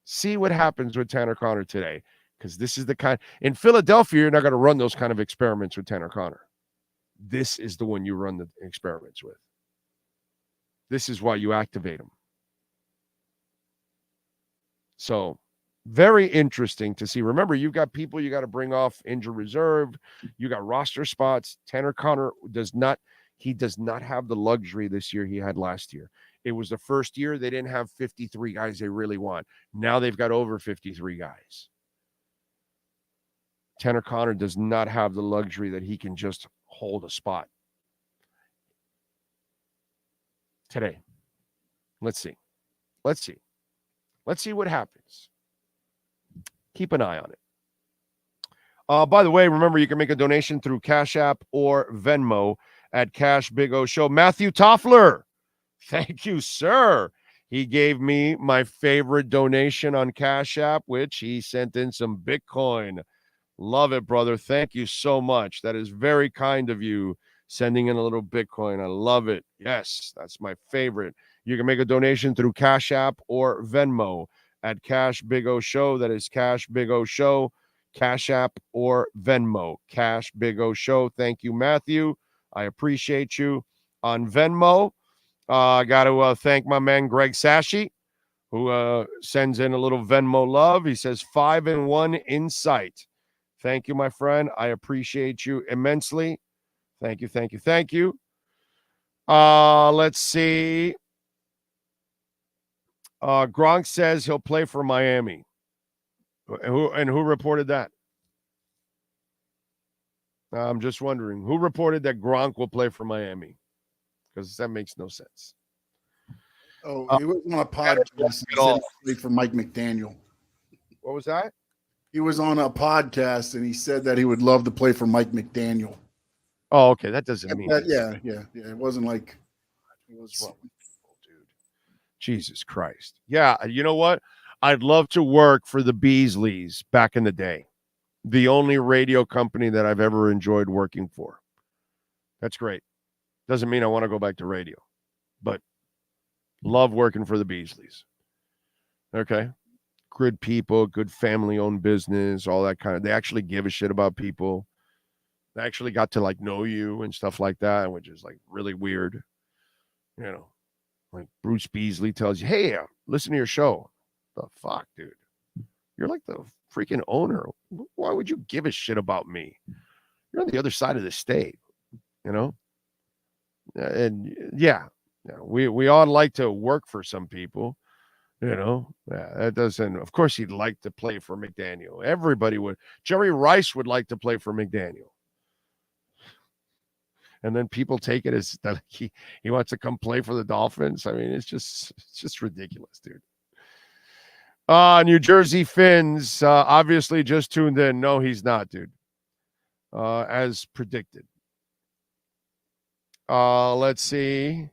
see what happens with Tanner Conner today. Because this is the kind in Philadelphia, you're not going to run those kind of experiments with Tanner Conner. This is the one you run the experiments with. This is why you activate him. So very interesting to see. Remember, you've got people you got to bring off injured reserve. You got roster spots. Tanner Conner does not have the luxury this year he had last year. It was the first year they didn't have 53 guys they really want. Now they've got over 53 guys. Tanner Conner does not have the luxury that he can just hold a spot today. Let's see. Let's see what happens. Keep an eye on it. By the way, remember, you can make a donation through Cash App or Venmo at Cash Big O Show. Matthew Toffler, thank you, sir. He gave me my favorite donation on Cash App, which he sent in some Bitcoin. Love it, brother. Thank you so much. That is very kind of you, sending in a little Bitcoin. I love it. Yes, that's my favorite. You can make a donation through Cash App or Venmo at Cash Big O Show. That is Cash Big O Show. Cash App or Venmo. Cash Big O Show. Thank you, Matthew. I appreciate you. On Venmo, I got to thank my man Greg Sashi, who sends in a little Venmo love. He says 5-1 in sight. Thank you, my friend. I appreciate you immensely. Thank you, thank you, thank you. Let's see. Gronk says he'll play for Miami. Who reported that? I'm just wondering. Who reported that Gronk will play for Miami? Because that makes no sense. Oh, he was on a podcast and he said for Mike McDaniel. What was that? He was on a podcast and he said that he would love to play for Mike McDaniel. Oh, okay. That doesn't mean yeah. It wasn't like it was wrong. Dude. Jesus Christ. Yeah, you know what? I'd love to work for the Beasleys back in the day. The only radio company that I've ever enjoyed working for. That's great. Doesn't mean I want to go back to radio, but love working for the Beasleys. Okay. Good people, good family-owned business, all that kind of. They actually give a shit about people. They actually got to like know you and stuff like that, which is like really weird. You know, like Bruce Beasley tells you, "Hey, listen to your show." The fuck, dude? You're like the freaking owner. Why would you give a shit about me? You're on the other side of the state, you know? And yeah, we all like to work for some people, you know? Yeah, that doesn't, of course, he'd like to play for McDaniel. Everybody would. Jerry Rice would like to play for McDaniel. And then people take it as that he wants to come play for the Dolphins. I mean, it's just ridiculous, dude. New Jersey Phinz, obviously just tuned in. No, he's not, dude. As predicted. Let's see.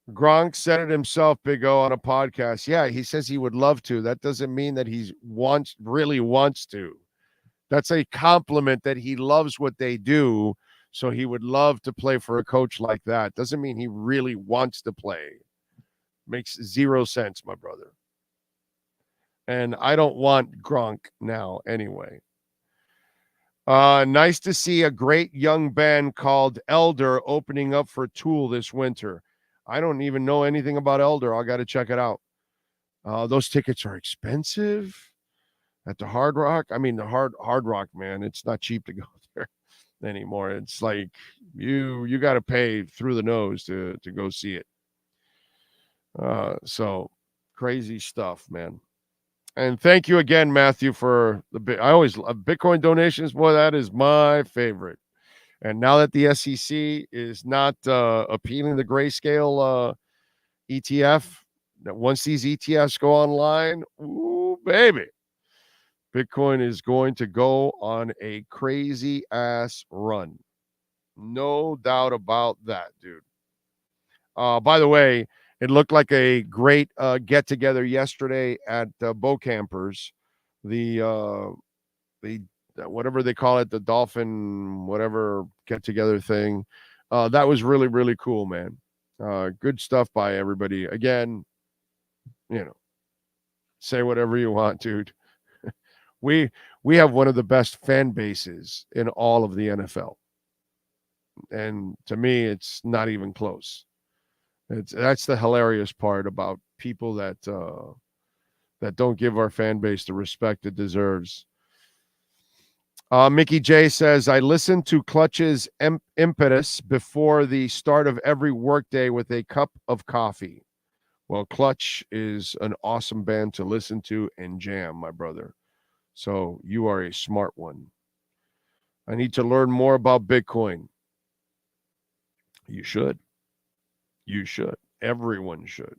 Gronk said it himself, Big O, on a podcast. Yeah, he says he would love to. That doesn't mean that he really wants to. That's a compliment that he loves what they do, so he would love to play for a coach like that. Doesn't mean he really wants to play. Makes zero sense, my brother. And I don't want Gronk now anyway. Nice to see a great young band called Elder opening up for Tool this winter. I don't even know anything about Elder. I got to check it out. Those tickets are expensive at the Hard Rock. I mean, the Hard Rock, man, it's not cheap to go there anymore. It's like you got to pay through the nose to go see it. So crazy stuff, man. And thank you again, Matthew, for I always love Bitcoin donations. Boy, that is my favorite. And now that the SEC is not appealing the grayscale ETF, that once these ETFs go online, ooh, baby, Bitcoin is going to go on a crazy ass run. No doubt about that, dude. By the way, it looked like a great get-together yesterday at Bo Campers, the whatever they call it, the Dolphin whatever get-together thing. That was really, really cool, man. Good stuff by everybody. Again, you know, say whatever you want, dude. We have one of the best fan bases in all of the NFL. And to me, it's not even close. That's the hilarious part about people that don't give our fan base the respect it deserves. Mickey J says, I listen to Clutch's impetus before the start of every workday with a cup of coffee. Well, Clutch is an awesome band to listen to and jam, my brother. So you are a smart one. I need to learn more about Bitcoin. You should. You should. Everyone should.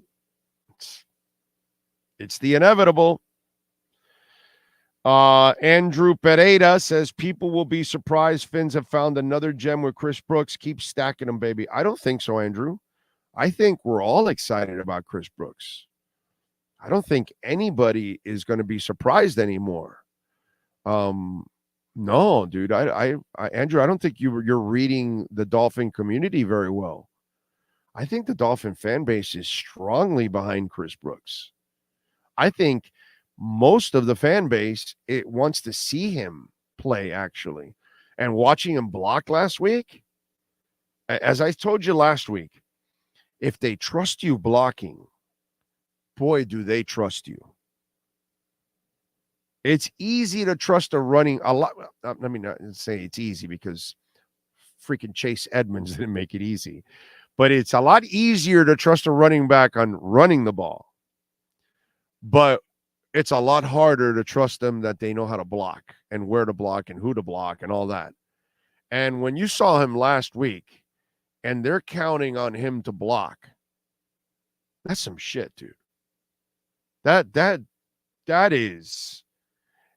It's the inevitable. Andrew Pereira says people will be surprised Phinz have found another gem with Chris Brooks. Keep stacking them, baby. I don't think so, Andrew. I think we're all excited about Chris Brooks. I don't think anybody is going to be surprised anymore. No, dude. I Andrew, I don't think you're reading the Dolphin community very well. I think the Dolphin fan base is strongly behind Chris Brooks. I think most of the fan base wants to see him play, actually. And watching him block last week, as I told you last week, if they trust you blocking, boy, do they trust you. It's easy to trust a running a lot. Let me not say it's easy because freaking Chase Edmonds didn't make it easy. But it's a lot easier to trust a running back on running the ball. But it's a lot harder to trust them that they know how to block and where to block and who to block and all that. And when you saw him last week and they're counting on him to block, that's some shit, dude. That is,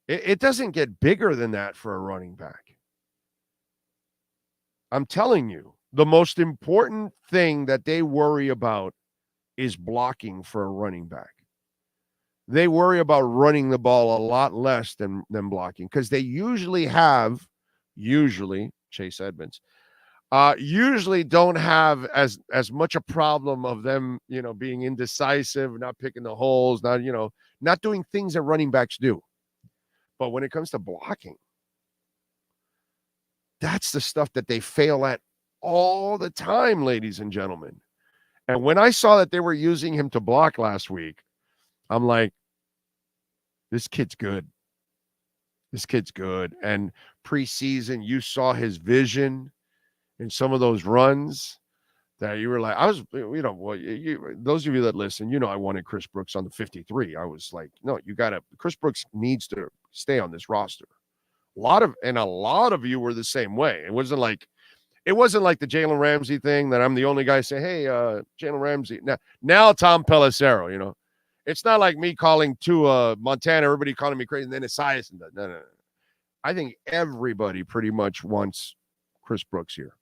it doesn't get bigger than that for a running back. I'm telling you, the most important thing that they worry about is blocking for a running back. They worry about running the ball a lot less than blocking because they usually Chase Edmonds, usually don't have as much a problem of them, being indecisive, not picking the holes, not doing things that running backs do. But when it comes to blocking, that's the stuff that they fail at all the time, ladies and gentlemen. And when I saw that they were using him to block last week, I'm like, this kid's good. This kid's good. And preseason, you saw his vision in some of those runs that you were like, those of you that listen, I wanted Chris Brooks on the 53. I was like, no, Chris Brooks needs to stay on this roster. A lot of you were the same way. It wasn't like the Jaylen Ramsey thing that I'm the only guy saying, hey, Jaylen Ramsey. Now Tom Pelissero, It's not like me calling to Montana, everybody calling me crazy, and then Esias. No. I think everybody pretty much wants Chris Brooks here.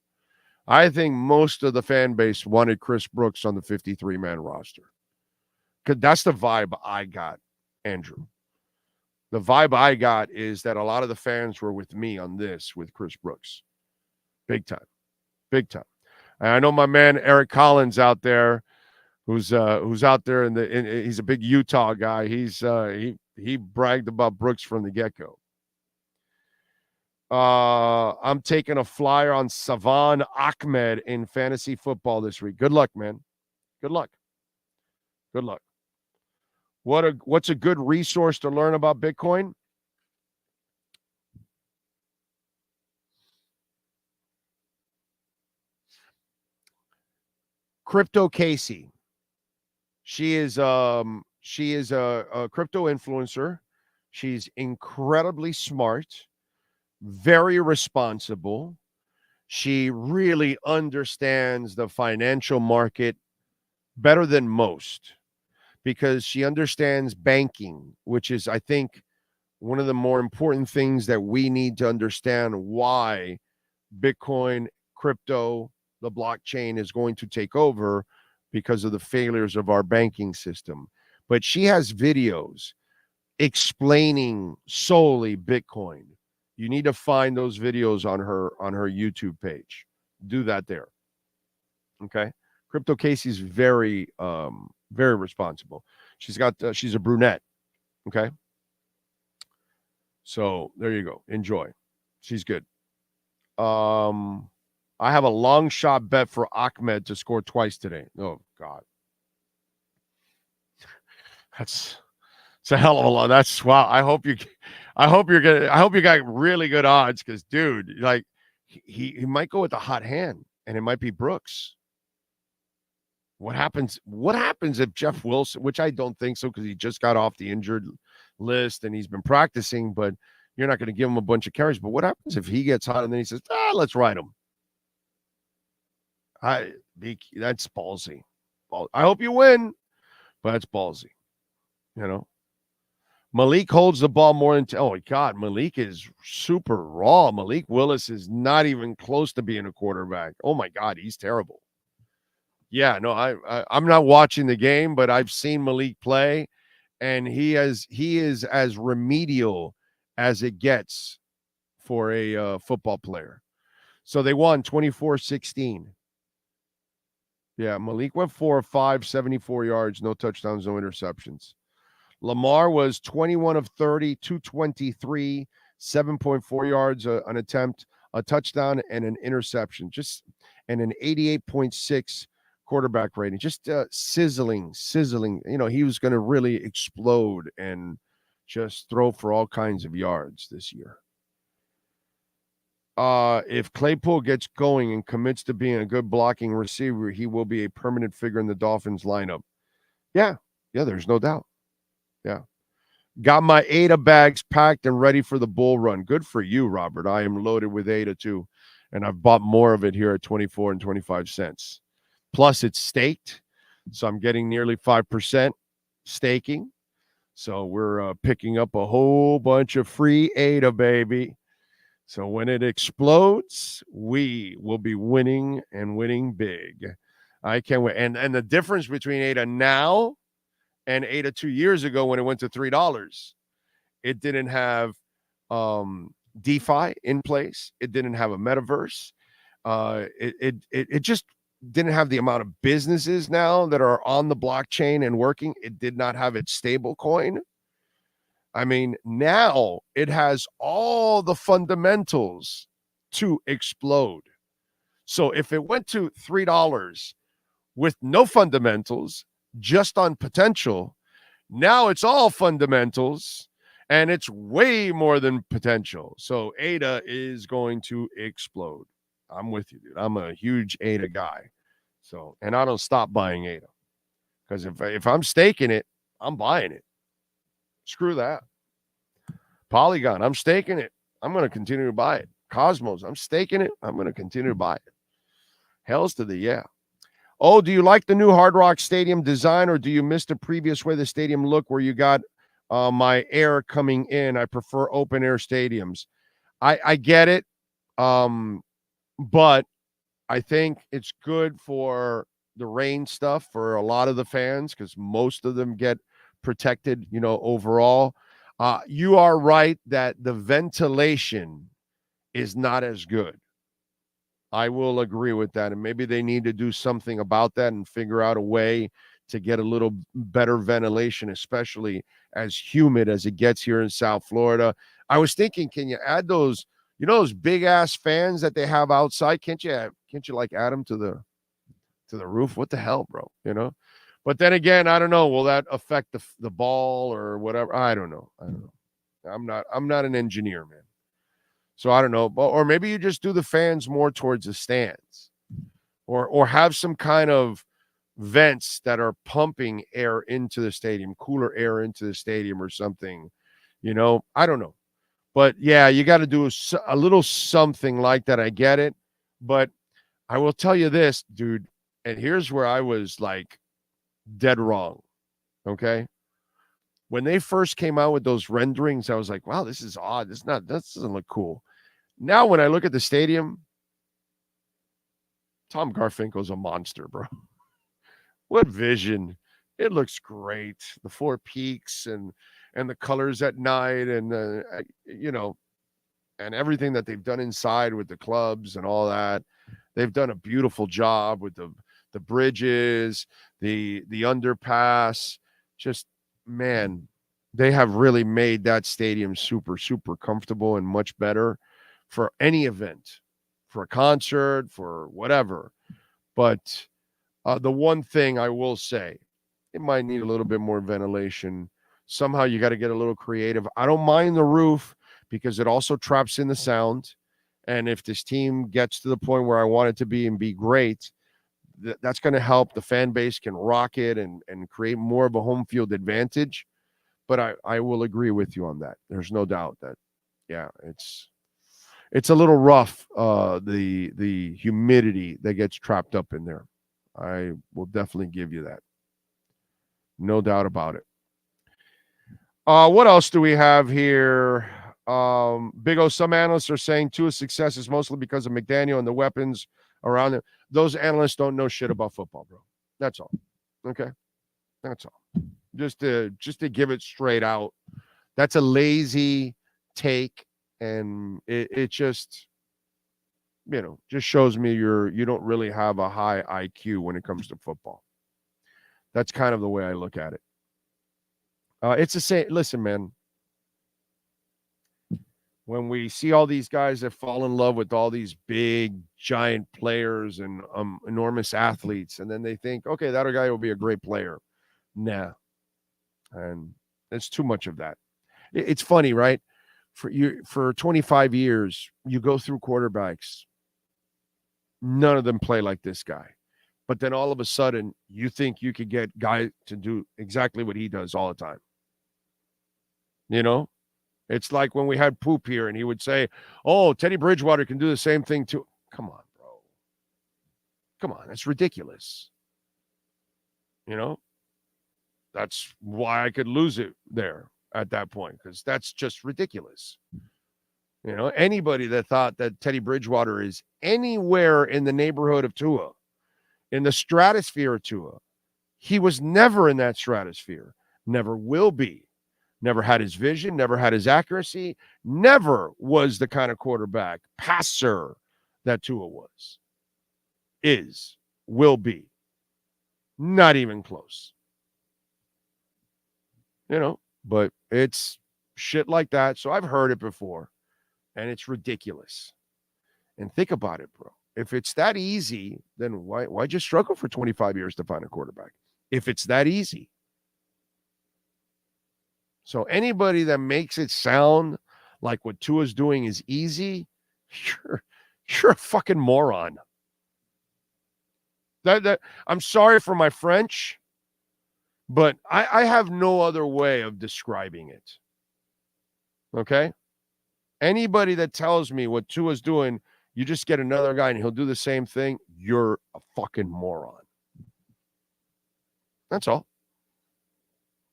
I think most of the fan base wanted Chris Brooks on the 53-man roster. Because that's the vibe I got, Andrew. The vibe I got is that a lot of the fans were with me on this with Chris Brooks. Big time. Big time. And I know my man Eric Collins out there, who's out there he's a big Utah guy. He bragged about Brooks from the get-go. I'm taking a flyer on Savon Ahmed in fantasy football this week. Good luck, man. Good luck. Good luck. What's a good resource to learn about Bitcoin? Crypto Casey. She is a crypto influencer. She's incredibly smart, very responsible. She really understands the financial market better than most because she understands banking, which is, I think, one of the more important things that we need to understand why Bitcoin, crypto, the blockchain is going to take over because of the failures of our banking system. But she has videos explaining solely Bitcoin. You need to find those videos on her YouTube page. Do that there. Okay. Crypto Casey's very, very responsible. She's a brunette. Okay. So there you go. Enjoy. She's good. I have a long shot bet for Ahmed to score twice today. Oh God. It's a hell of a lot. That's wow. I hope you got really good odds because, dude, like he might go with the hot hand and it might be Brooks. What happens if Jeff Wilson, which I don't think so because he just got off the injured list and he's been practicing, but you're not going to give him a bunch of carries. But what happens if he gets hot and then he says, let's ride him? That's ballsy. I hope you win, but that's ballsy. Malik holds the ball more than oh my God, Malik is super raw. Malik Willis is not even close to being a quarterback. Oh my God, he's terrible. Yeah, no, I'm not watching the game, but I've seen Malik play, and he is as remedial as it gets for a football player. So they won 24-16. Yeah, Malik went 4 of 5, 74 yards, no touchdowns, no interceptions. Lamar was 21 of 30, 223, 7.4 yards, an attempt, a touchdown, and an interception. And an 88.6 quarterback rating. Just sizzling. He was going to really explode and just throw for all kinds of yards this year. If Claypool gets going and commits to being a good blocking receiver, he will be a permanent figure in the Dolphins lineup. Yeah, there's no doubt. Yeah. Got my ADA bags packed and ready for the bull run. Good for you, Robert. I am loaded with ADA too, and I've bought more of it here at 24 and 25 cents. Plus, it's staked, so I'm getting nearly 5% staking. So we're picking up a whole bunch of free ADA, baby. So when it explodes, we will be winning and winning big. I can't wait. And the difference between ADA now and ADA 2 years ago when it went to $3, it didn't have DeFi in place. It didn't have a metaverse. It just didn't have the amount of businesses now that are on the blockchain and working. It did not have its stable coin. I mean, now it has all the fundamentals to explode. So if it went to $3 with no fundamentals, just on potential, now it's all fundamentals and it's way more than potential. So ADA is going to explode. I'm with you, dude. I'm a huge ADA guy. So, and I don't stop buying ADA because if I'm staking it, I'm buying it. Screw that. Polygon, I'm staking it. I'm going to continue to buy it. Cosmos, I'm staking it. I'm going to continue to buy it. Hell's to the yeah. Oh, do you like the new Hard Rock Stadium design, or do you miss the previous way the stadium looked where you got my air coming in? I prefer open air stadiums. I get it, but I think it's good for the rain stuff for a lot of the fans because most of them get protected, overall. You are right that the ventilation is not as good. I will agree with that. And maybe they need to do something about that and figure out a way to get a little better ventilation, especially as humid as it gets here in South Florida. I was thinking, can you add those, those big ass fans that they have outside? Can't you add them to the roof? What the hell, bro? But then again, I don't know. Will that affect the ball or whatever? I don't know. I'm not an engineer, man. So I don't know. Or maybe you just do the fans more towards the stands, or have some kind of vents that are pumping air into the stadium, cooler air into the stadium or something. I don't know. But yeah, you got to do a little something like that. I get it. But I will tell you this, dude. And here's where I was like dead wrong. Okay. When they first came out with those renderings, I was like, wow, this is odd. This doesn't look cool. Now, when I look at the stadium, Tom Garfinkel's a monster, bro. What vision. It looks great. The four peaks and the colors at night and, and everything that they've done inside with the clubs and all that. They've done a beautiful job with the bridges, the underpass. Just, man, they have really made that stadium super, super comfortable and much better for any event, for a concert, for whatever. But the one thing I will say, it might need a little bit more ventilation. Somehow you got to get a little creative. I don't mind the roof because it also traps in the sound. And if this team gets to the point where I want it to be and be great, that's going to help. The fan base can rock it and create more of a home field advantage. But I will agree with you on that. There's no doubt that yeah, it's a little rough. The humidity that gets trapped up in there. I will definitely give you that. No doubt about it. What else do we have here? Big O, some analysts are saying Tua's success is mostly because of McDaniel and the weapons around him. Those analysts don't know shit about football, bro. That's all. Okay? That's all. Just to give it straight out. That's a lazy take, and it just, just shows me you don't really have a high IQ when it comes to football. That's kind of the way I look at it. It's the same. Listen, man. When we see all these guys that fall in love with all these big, giant players and enormous athletes, and then they think, okay, that guy will be a great player. Nah. And there's too much of that. It's funny, right? For 25 years, you go through quarterbacks. None of them play like this guy. But then all of a sudden, you think you could get guy to do exactly what he does all the time. It's like when we had Poop here and he would say, oh, Teddy Bridgewater can do the same thing too. Come on, bro. Come on. That's ridiculous. That's why I could lose it there at that point, because that's just ridiculous. Anybody that thought that Teddy Bridgewater is anywhere in the neighborhood of Tua, in the stratosphere of Tua, he was never in that stratosphere, never will be. Never had his vision, never had his accuracy, never was the kind of quarterback, passer that Tua was, is, will be. Not even close. But it's shit like that. So I've heard it before, and it's ridiculous. And think about it, bro. If it's that easy, then why'd you struggle for 25 years to find a quarterback? If it's that easy. So anybody that makes it sound like what Tua's doing is easy, you're a fucking moron. That I'm sorry for my French, but I have no other way of describing it. Okay? Anybody that tells me what Tua's doing, you just get another guy and he'll do the same thing, you're a fucking moron. That's all.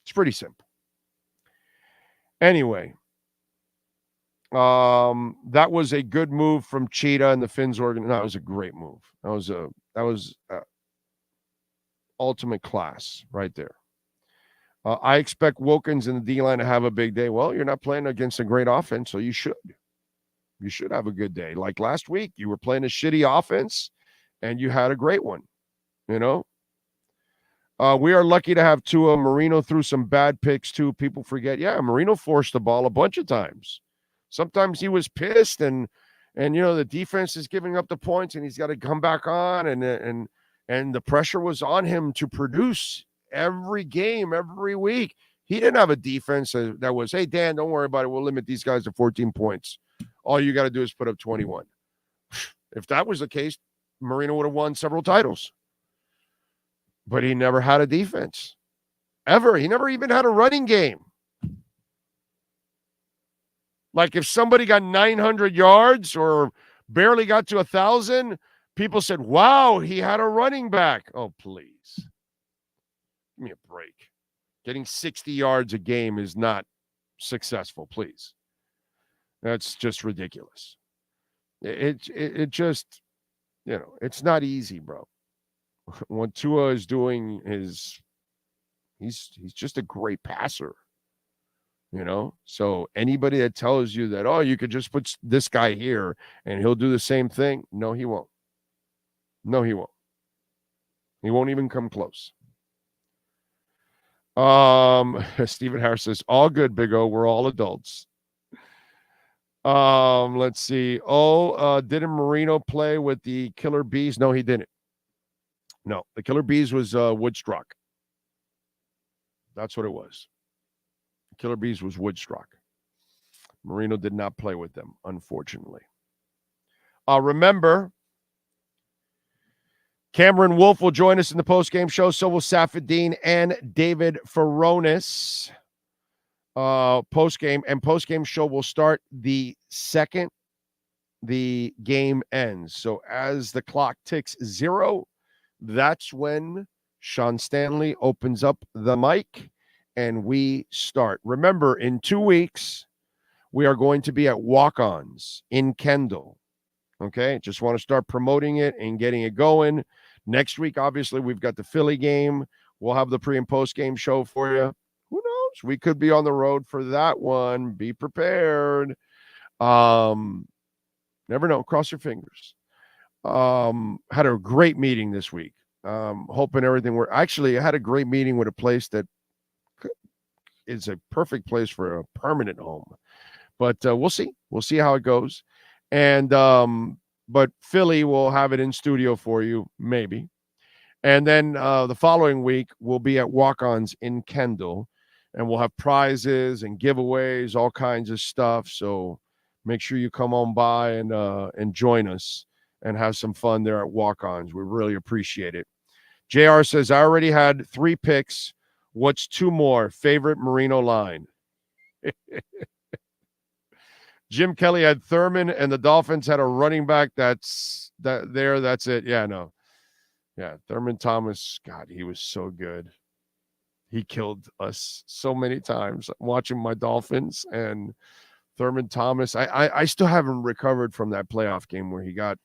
It's pretty simple. Anyway, that was a good move from Cheetah and the Phinz organ. That was a great move. That was ultimate class right there. I expect Wilkins and the D-line to have a big day. Well, you're not playing against a great offense, so you should. You should have a good day. Like last week, you were playing a shitty offense, and you had a great one, We are lucky to have Tua. Marino threw some bad picks, too. People forget. Yeah, Marino forced the ball a bunch of times. Sometimes he was pissed, and the defense is giving up the points, and he's got to come back on, and the pressure was on him to produce every game, every week. He didn't have a defense that was, hey, Dan, don't worry about it. We'll limit these guys to 14 points. All you got to do is put up 21. If that was the case, Marino would have won several titles. But he never had a defense. Ever. He never even had a running game. Like if somebody got 900 yards or barely got to 1,000, people said, wow, he had a running back. Oh, please. Give me a break. Getting 60 yards a game is not successful, please. That's just ridiculous. It just, it's not easy, bro. What Tua is doing is he's just a great passer, So anybody that tells you that, oh, you could just put this guy here and he'll do the same thing, no, he won't. No, he won't. He won't even come close. Stephen Harris says, all good, Big O. We're all adults. Let's see. Didn't Marino play with the Killer Bees? No, he didn't. No, the Killer Bees was Woodstock. That's what it was. The Killer Bees was Woodstock. Marino did not play with them, unfortunately. Remember, Cameron Wolf will join us in the postgame show. So will Safadine and David Furones. Postgame, and postgame show will start the second the game ends. So as the clock ticks 0, that's when Sean Stanley opens up the mic and we start. Remember, in 2 weeks, we are going to be at Walk-Ons in Kendall. Okay, just want to start promoting it and getting it going. Next week, obviously, we've got the Philly game. We'll have the pre and post game show for you. Who knows? We could be on the road for that one. Be prepared. Never know. Cross your fingers. Had a great meeting this week. Hoping everything worked. Actually, I had a great meeting with a place that is a perfect place for a permanent home. But we'll see. We'll see how it goes. And but Philly will have it in studio for you, maybe. And then the following week we'll be at Walk-Ons in Kendall, and we'll have prizes and giveaways, all kinds of stuff. So make sure you come on by and join us and have some fun there at Walk-Ons. We really appreciate it. JR says, I already had 3 picks. What's 2 more? Favorite Marino line. Jim Kelly had Thurman, and the Dolphins had a running back that's it. Yeah, no. Yeah, Thurman Thomas, God, he was so good. He killed us so many times watching my Dolphins. And Thurman Thomas, I still haven't recovered from that playoff game where he got,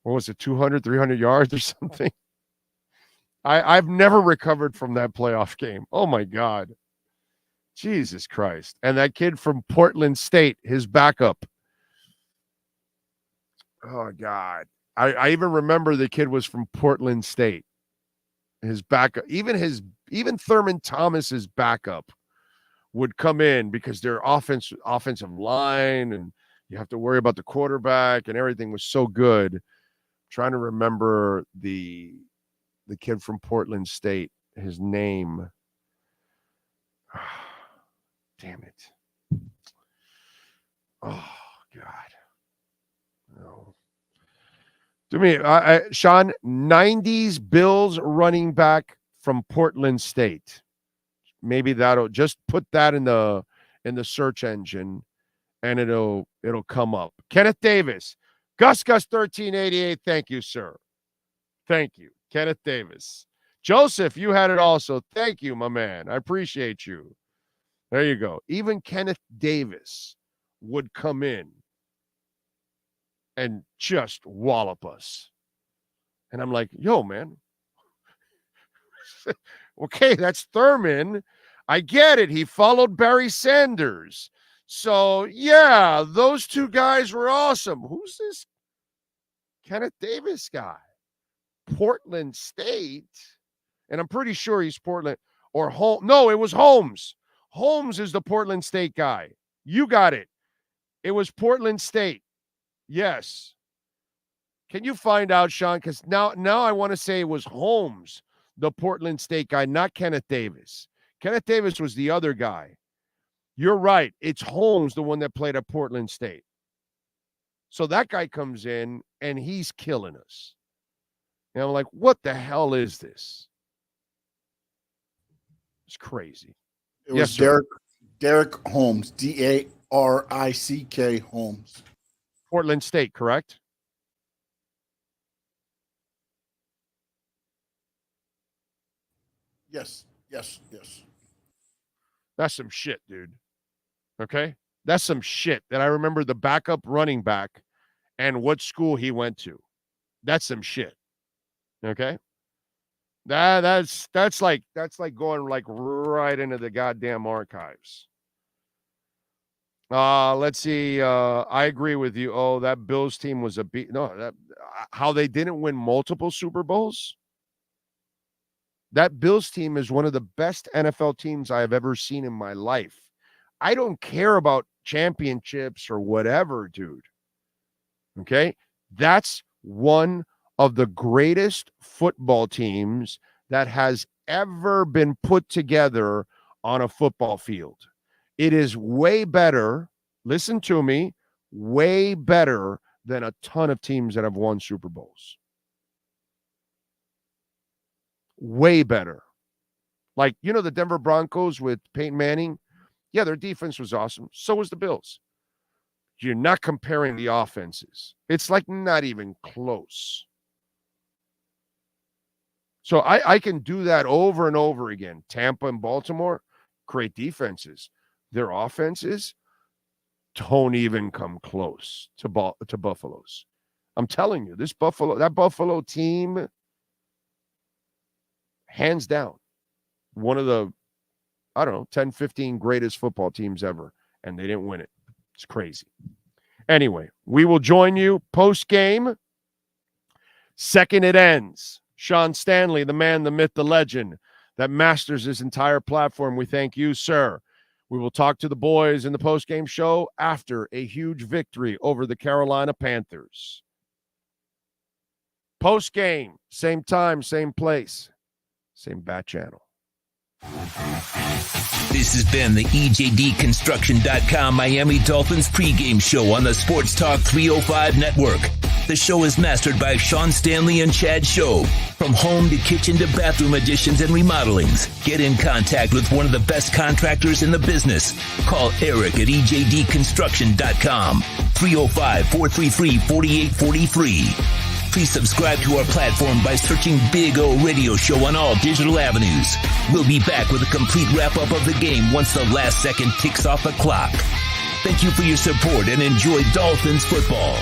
what was it, 200, 300 yards or something? I've never recovered from that playoff game. Oh, my God. Jesus Christ. And that kid from Portland State, his backup. Oh, God. I even remember the kid was from Portland State. His backup, even Thurman Thomas's backup would come in because their offensive line, and you have to worry about the quarterback, and everything was so good. I'm trying to remember the kid from Portland State, his name. Damn it. Oh, God. No. Do me, Sean, 90s Bills running back from Portland State. Maybe that'll just put that in the search engine, and it'll come up. Kenneth Davis, Gus 1388. Thank you, sir. Thank you, Kenneth Davis. Joseph, you had it also. Thank you, my man. I appreciate you. There you go. Even Kenneth Davis would come in and just wallop us. And I'm like, yo, man. Okay, that's Thurman. I get it. He followed Barry Sanders. So, yeah, those 2 guys were awesome. Who's this Kenneth Davis guy? Portland State. And I'm pretty sure he's Portland or Holmes. No, it was Holmes. Holmes is the Portland State guy. You got it. It was Portland State. Yes. Can you find out, Sean? Because now I want to say it was Holmes, the Portland State guy, not Kenneth Davis. Kenneth Davis was the other guy. You're right. It's Holmes, the one that played at Portland State. So that guy comes in, and he's killing us. And I'm like, what the hell is this? It's crazy. It was Derek Holmes, Darick Holmes. Portland State, correct? Yes. That's some shit, dude. Okay? That's some shit that I remember the backup running back and what school he went to. That's some shit. Okay? That's like going like right into the goddamn archives. Let's see. I agree with you. Oh, that Bills team was how they didn't win multiple Super Bowls. That Bills team is one of the best NFL teams I have ever seen in my life. I don't care about championships or whatever, dude. Okay? That's one of the greatest football teams that has ever been put together on a football field. It is way better, listen to me, way better than a ton of teams that have won Super Bowls. Way better. Like, the Denver Broncos with Peyton Manning? Yeah, their defense was awesome. So was the Bills. You're not comparing the offenses. It's like not even close. So I can do that over and over again. Tampa and Baltimore, great defenses. Their offenses don't even come close to Buffalo's. I'm telling you, that Buffalo team, hands down, one of the, 10, 15 greatest football teams ever, and they didn't win it. It's crazy. Anyway, we will join you post-game. Second it ends. Sean Stanley, the man, the myth, the legend that masters this entire platform. We thank you, sir. We will talk to the boys in the post-game show after a huge victory over the Carolina Panthers. Post-game, same time, same place, same bat channel. This has been the EJD Miami Dolphins pregame show on the Sports Talk 305 network. The show is mastered by Sean Stanley and Chad Show. From home to kitchen to bathroom additions and remodelings, get in contact with one of the best contractors in the business. Call Eric at EJDconstruction.com, 305-433-4843. Please subscribe to our platform by searching Big O Radio Show on all digital avenues. We'll be back with a complete wrap-up of the game once the last second ticks off the clock. Thank you for your support and enjoy Dolphins football.